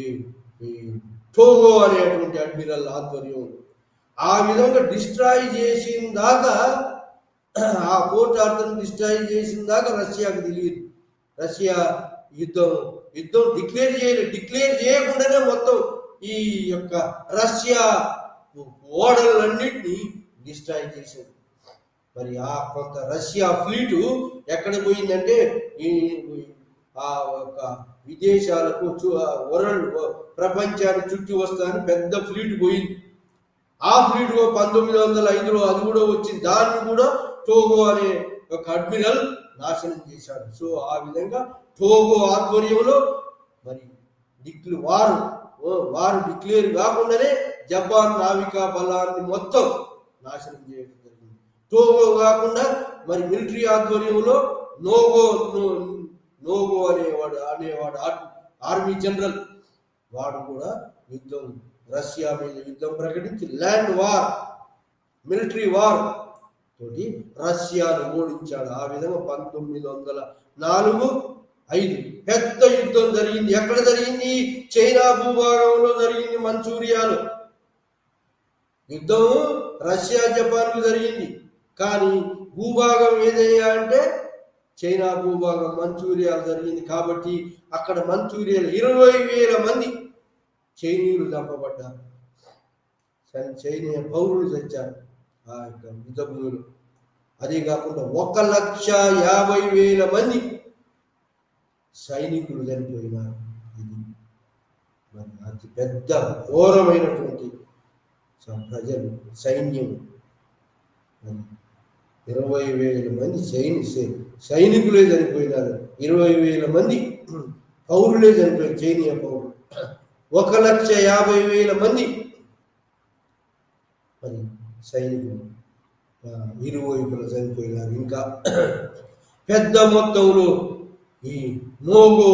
ఈ టోగో అనేటువంటి అడ్మిరల్ ఆధ్వర్యం. ఆ విధంగా డిస్ట్రాయ్ చేసిన దాకా, ఆ పోర్ట్ ఆర్థర్ డిస్ట్రాయ్ చేసిన దాకా రష్యాకు తెలియదు. రష్యా యుద్ధం డిక్లేర్ చేయకుండానే మొత్తం ఈ యొక్క రష్యా ఓడలన్నింటినీ డిస్ట్రాయ్ చేశాడు. మరి ఆ కొంత రష్యా ఫ్లీటు ఎక్కడ పోయిందంటే ఆ యొక్క విదేశాలకు వరల్డ్ ప్రపంచాన్ని చుట్టి వస్తానని పెద్ద ఫ్లీట్ పోయింది. ఆ ఫ్లీట్ 1905లో అది కూడా వచ్చింది. దాన్ని కూడా టోగో అనే ఒక అడ్మిరల్ నాశనం చేశాడు. సో ఆ విధంగా టోగో ఆధ్వర్యంలో మరి వారు డిక్లేర్ కాకుండానే జపాన్ నావికా బలాన్ని మొత్తం నాశనం చేయడం జరిగింది. టోగో కాకుండా మరి మిలిటరీ ఆధ్వర్యంలో నోగో అనేవాడు ఆర్మీ జనరల్, వాడు కూడా రష్యా మీద యుద్ధం ప్రకటించి ల్యాండ్ వార్, మిలిటరీ వార్ తోటి రష్యాను ఓడించాడు. ఆ విధంగా 1904-05 పెద్ద యుద్ధం జరిగింది. ఎక్కడ జరిగింది? చైనా భూభాగంలో జరిగింది, మంచూరియాలో. యుద్ధం రష్యా జపాన్కు జరిగింది, కానీ భూభాగం ఏదయ్యా అంటే చైనా భూభాగం మంచూరియాలో జరిగింది. కాబట్టి అక్కడ మంచూరియాలో 20,000 మంది చైనీయులు చంపబడ్డారు, చైనీయ పౌరులు చచ్చారు ఆ యొక్క యుద్ధ భూమిలో. అదే కాకుండా 1,50,000 మంది సైనికులు చనిపోయినారు. ఇది మరి అతి పెద్ద ఘోరమైనటువంటి ప్రజలు, సైన్యం. 20,000 మంది సైనికులే చనిపోయినారు, 20,000 మంది పౌరులే చనిపోయారు, చైనీయ పౌరులు. 1,50,000 మంది మరి సైనికులు ఇరువైపులా చనిపోయినారు. ఇంకా పెద్ద మొత్తంలో ఈ నోగో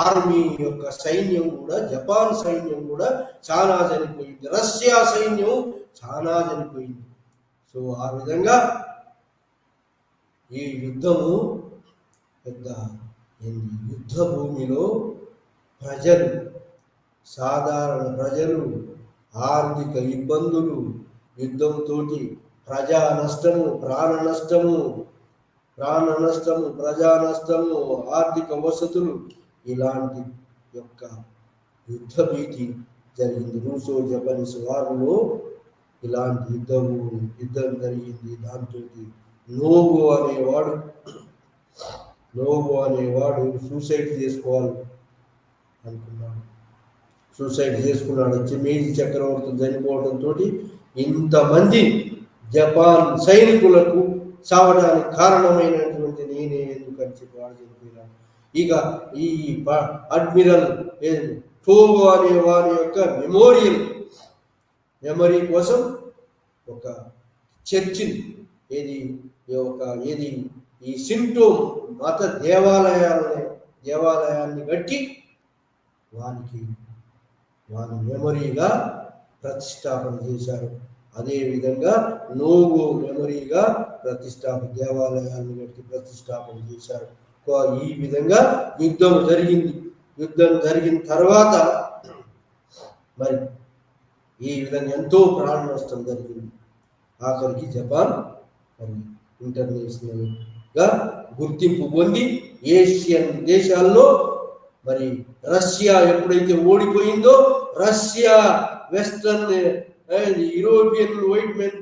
ఆర్మీ యొక్క సైన్యం కూడా, జపాన్ సైన్యం కూడా చాలా చనిపోయింది, రష్యా సైన్యం చాలా చనిపోయింది. సో ఆ విధంగా ఈ యుద్ధము పెద్ద యుద్ధ భూమిలో ప్రజలు, సాధారణ ప్రజలు ఆర్థిక ఇబ్బందులు, యుద్ధంతో ప్రజా నష్టము, ప్రాణ నష్టము, ప్రజా నష్టము, ఆర్థిక వసతులు, ఇలాంటి యొక్క యుద్ధ భీతి జరిగింది. రూసో జపనీస్ వారిలో ఇలాంటి యుద్ధం జరిగింది. దాంతో నోగో అనేవాడు సూసైడ్ చేసుకోవాలి అనుకున్నాడు. సూసైడ్ చేసుకున్నాడు. మీది చక్రవర్తి చనిపోవడంతో ఇంతమంది జపాన్ సైనికులకు చావడానికి కారణమైనటువంటి నేనే ఎందుకని చెప్పి వాడు చనిపోయినాడు. ఇక ఈ అడ్మిరల్ టోగో అనే వారి యొక్క మెమరీ కోసం ఒక చర్చిని ఈ షింటో మత దేవాలయాన్ని కట్టి వాని మెమరీగా ప్రతిష్టాపన చేశారు. అదేవిధంగా నోగో మెమరీగా దేవాలయాన్ని కట్టి ప్రతిష్టాపన చేశారు. ఈ విధంగా యుద్ధం జరిగింది. యుద్ధం జరిగిన తర్వాత మరి ఈ విధంగా ఎంతో ప్రాణ నష్టం జరిగింది. ఆఖరికి జపాన్ మరి ఇంటర్నేషనల్ గా గుర్తింపు పొంది ఏషియన్ దేశాల్లో మరి రష్యా ఎప్పుడైతే ఓడిపోయిందో, Russia western European white men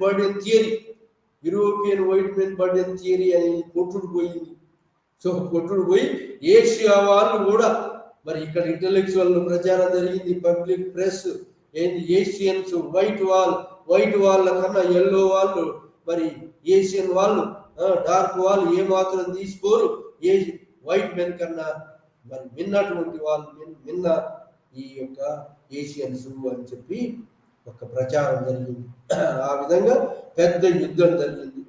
burden theory అని కొట్టుడు పోయింది. సో కొట్టుడు పోయి ఏషియా వాళ్ళు కూడా మరి ఇక్కడ ఇంటలెక్చువల్ ప్రచారం జరిగింది. పబ్లిక్ ప్రెస్ ఏషియన్స్ వైట్ వాళ్ళ కన్నా ఎల్లో వాళ్ళు, మరి ఏషియన్ వాళ్ళు, డార్క్ వాళ్ళు ఏమాత్రం తీసుకోరు, వైట్ మెన్ కన్నా మరి మిన్నటువంటి వాళ్ళు ఈ యొక్క ఏషియన్స్ అని చెప్పి ఒక ప్రచారం జరిగింది. ఆ విధంగా పెద్ద యుద్ధం జరిగింది.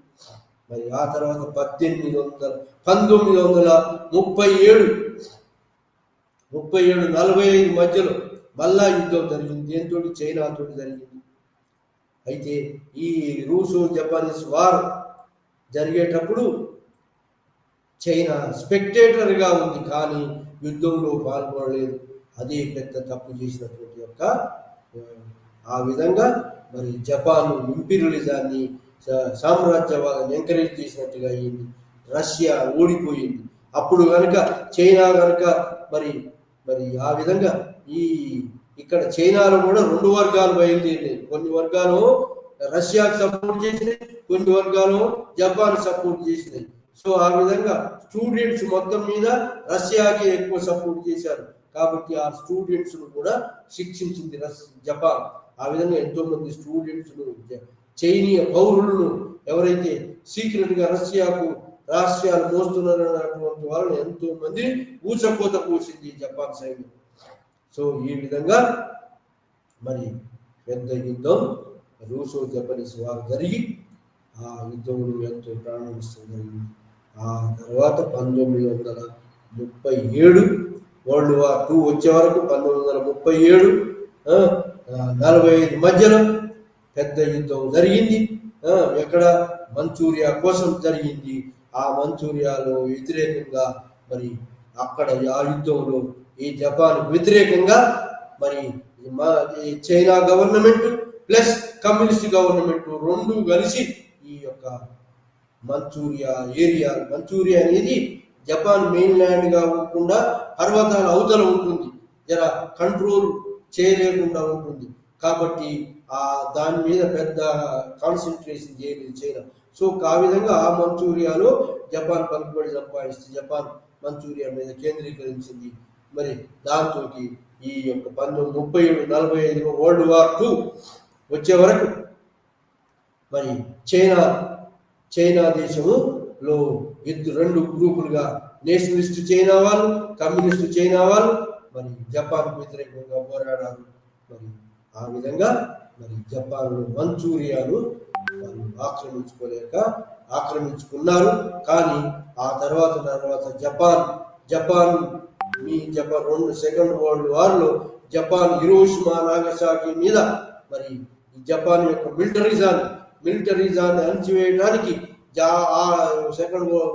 మరి ఆ తర్వాత 1937-45 మధ్యలో మళ్ళా యుద్ధం జరిగింది. దేంతో? చైనాతో జరిగింది. అయితే ఈ రూసో జపానీస్ వార్ జరిగేటప్పుడు చైనా స్పెక్టేటర్గా ఉంది, కానీ యుద్ధంలో పాల్గొనలేదు. అదే పెద్ద తప్పు చేసినటువంటి యొక్క ఆ విధంగా మరి జపాన్ ఇంపీరియలిజాన్ని, సామ్రాజ్యవాదాన్ని ఎంకరేజ్ చేసినట్టుగా అయింది. రష్యా ఓడిపోయింది. అప్పుడు కనుక చైనా మరి ఆ విధంగా ఇక్కడ చైనాలో కూడా 2 వర్గాలు బయలుదేరినాయి. కొన్ని వర్గాలు రష్యాకు సపోర్ట్ చేసినాయి, కొన్ని వర్గాలు జపాన్ సపోర్ట్ చేసినాయి. సో ఆ విధంగా స్టూడెంట్స్ మొత్తం మీద రష్యాకి ఎక్కువ సపోర్ట్ చేశారు కాబట్టి ఆ స్టూడెంట్స్ ను కూడా శిక్షించింది జపాన్. ఆ విధంగా ఎంతో మంది స్టూడెంట్స్ చైనీయ పౌరులను ఎవరైతే సీక్రెట్ గా రష్యాకు రహస్యాలు మోస్తున్నారన్నటువంటి వాళ్ళని ఎంతో మంది ఊచకోత పోసింది జపాన్ సైన్యం. సో ఈ విధంగా మరి పెద్ద యుద్ధం రూసో జపనీస్ వారు జరిగి ఆ యుద్ధంలో ఎంతో ప్రాణ నష్టం జరిగింది. ఆ తర్వాత 1937 వరల్డ్ వార్ II వచ్చే వరకు 1937 45 మధ్యలో పెద్ద యుద్ధం జరిగింది. ఎక్కడ మంచూరియా కోసం జరిగింది. ఆ మంచూరియాలో వ్యతిరేకంగా మరి అక్కడ ఆ యుద్ధంలో ఈ జపాన్ వ్యతిరేకంగా మరి China government plus communist government రెండు కలిసి ఈ యొక్క మంచూరియా ఏరియా, మంచూరియా అనేది జపాన్ మెయిన్ ల్యాండ్ గా ఉండకుండా పర్వతాల అవతల ఉంటుంది, జర కంట్రోల్ చేయలేకుండా ఉంటుంది కాబట్టి దాని మీద పెద్ద కాన్సన్ట్రేషన్ చేయలేదు చైనా. సో ఆ విధంగా ఆ మంచూరియాలో జపాన్ పలుకుబడి సంపాదిస్తే జపాన్ మంచూరియా మీద కేంద్రీకరించింది. మరి దాంతో ఈ యొక్క 1937-45 వరల్డ్ వార్ II వచ్చే వరకు మరి చైనా దేశములో రెండు గ్రూపులుగా నేషనలిస్ట్ చైనా వాళ్ళు, కమ్యూనిస్ట్ చైనా వాళ్ళు మరి జపాన్ వ్యతిరేకంగా పోరాడారు. మరి ఆ విధంగా మరి జపాన్ మంచూరియాను వాళ్ళు ఆక్రమించుకున్నారు. కానీ ఆ తర్వాత జపాన్ సెకండ్ వరల్డ్ వార్ లో జపాన్ హిరోషిమా నాగసాకి మీద మరి జపాన్ యొక్క మిలిటరిజాన్ని అణచివేయడానికి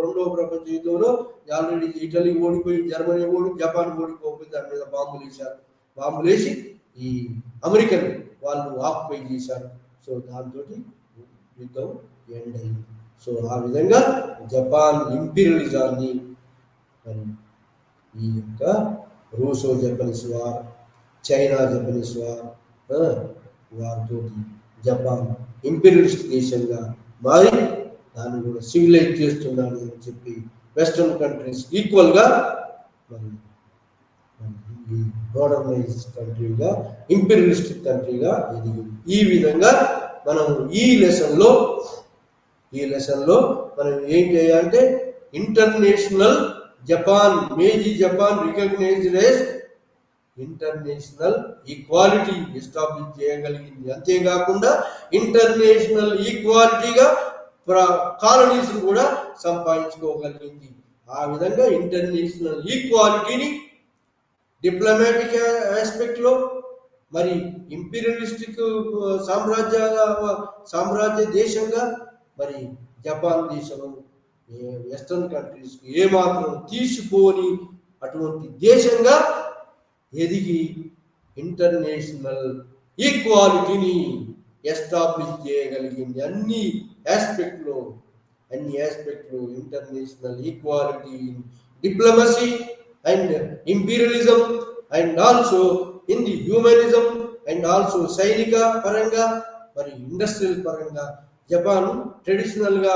రెండవ ప్రపంచ యుద్ధంలో ఆల్రెడీ ఇటలీ ఓడిపోయి, జర్మనీ జపాన్ ఓడిపోయి దాని మీద బాంబులు వేసి ఈ అమెరికన్ వాళ్ళు ఆక్యుపై చేశారు. సో దాంతో యుద్ధం ఎండ్ అయింది. సో ఆ విధంగా జపాన్ ఇంపీరియలిజాన్ని మరి ఈ యొక్క Russo Japanese war, China Japanese war వారితో జపాన్ ఇంపీరియలిస్ట్ దేశంగా మారి దాన్ని కూడా సివిలైజ్ చేస్తున్నాడు అని చెప్పి వెస్టర్న్ కంట్రీస్ ఈక్వల్గా మరి మోడర్నైజ్ కంట్రీగా, ఇంపీరియలిస్టిక్ కంట్రీగా ఎదిగింది. ఈ విధంగా మనం ఈ లెసన్లో మనం ఏం చేయాలంటే international Japan, Meiji Japan recognized as international equality establish చేయగలిగింది. అంతేకాకుండా ఇంటర్నేషనల్ ఈక్వాలిటీగా కాలనీస్ కూడా సంపాదించుకోగలిగింది. ఆ విధంగా ఇంటర్నేషనల్ ఈక్వాలిటీని డిప్లొమాటిక్ ఆస్పెక్ట్ లో మరి ఇంపీరియలిస్టిక్ సామ్రాజ్య దేశంగా మరి జపాన్ దేశం వెస్టర్న్ కంట్రీస్ ఏమాత్రం తీసిపోని అటువంటి దేశంగా ఎదిగి ఇంటర్నేషనల్ ఈక్వాలిటీని ఎస్టాబ్లిష్ చేయగలిగింది. అన్ని ఆస్పెక్ట్లో international equality in diplomacy and imperialism and also in the humanism and also సైనిక పరంగా మరి ఇండస్ట్రియల్ పరంగా జపాన్ ట్రెడిషనల్ గా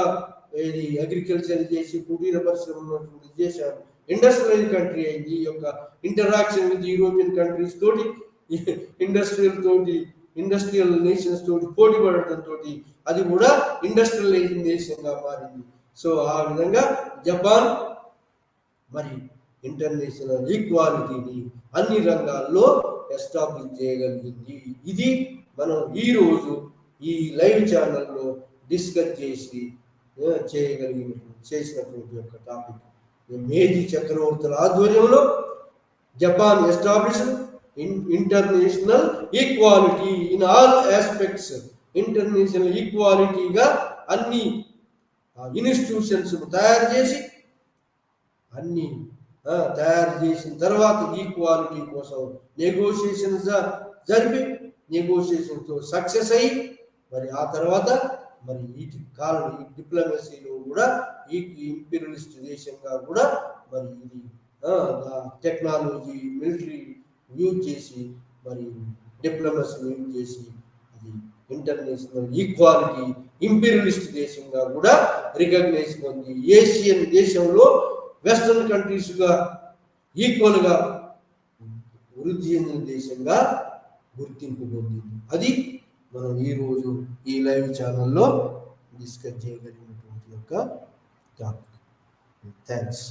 ఇది అగ్రికల్చర్ చేసి కుటీర పరిశ్రమ దేశాలు ఇండస్ట్రియల్ కంట్రీ అయింది. ఈ యొక్క ఇంటరాక్షన్ విత్ యూరోపియన్ కంట్రీస్ తోటి ఇండస్ట్రియల్ నేషన్స్ తోటి పోటీ పడటంతో అది కూడా ఇండస్ట్రియలైజింగ్ నేషన్గా మారింది. సో ఆ విధంగా జపాన్ మరి ఇంటర్నేషనల్ ఈక్వాలిటీని అన్ని రంగాల్లో ఎస్టాబ్లిష్ చేయగలిగింది. ఇది మనం ఈరోజు ఈ లైవ్ ఛానల్లో డిస్కస్ చేసినటువంటి యొక్క టాపిక్. మేజీ చక్రవర్తుల ఆధ్వర్యంలో Japan establish international equality in all aspects. International ఈక్వాలిటీగా అన్ని ఇన్స్టిట్యూషన్స్ తయారు చేసిన తర్వాత ఈక్వాలిటీ కోసం నెగోషియేషన్స్ జరిపి నెగోషియేషన్తో సక్సెస్ అయ్యి మరి ఆ తర్వాత మరి వీటి కాలం డిప్లొమసీలో కూడా ఈ ఇంపీరియలిస్ట్ దేశంగా కూడా మరి ఇది టెక్నాలజీ మిలిటరీ యూజ్ చేసి మరి డిప్లొమసీ యూజ్ చేసి ఇది ఇంటర్నేషనల్ ఈక్వాలిటీ ఇంపీరియలిస్ట్ దేశంగా కూడా రికగ్నైజ్ పొంది ఏషియన్ దేశంలో వెస్టర్న్ కంట్రీస్గా ఈక్వల్గా వృద్ధి చెందిన దేశంగా గుర్తింపు పొందింది. అది మనం ఈరోజు ఈ లైవ్ ఛానల్లో డిస్కస్ చేయగలిగినటువంటి యొక్క టాపిక్. థ్యాంక్స్.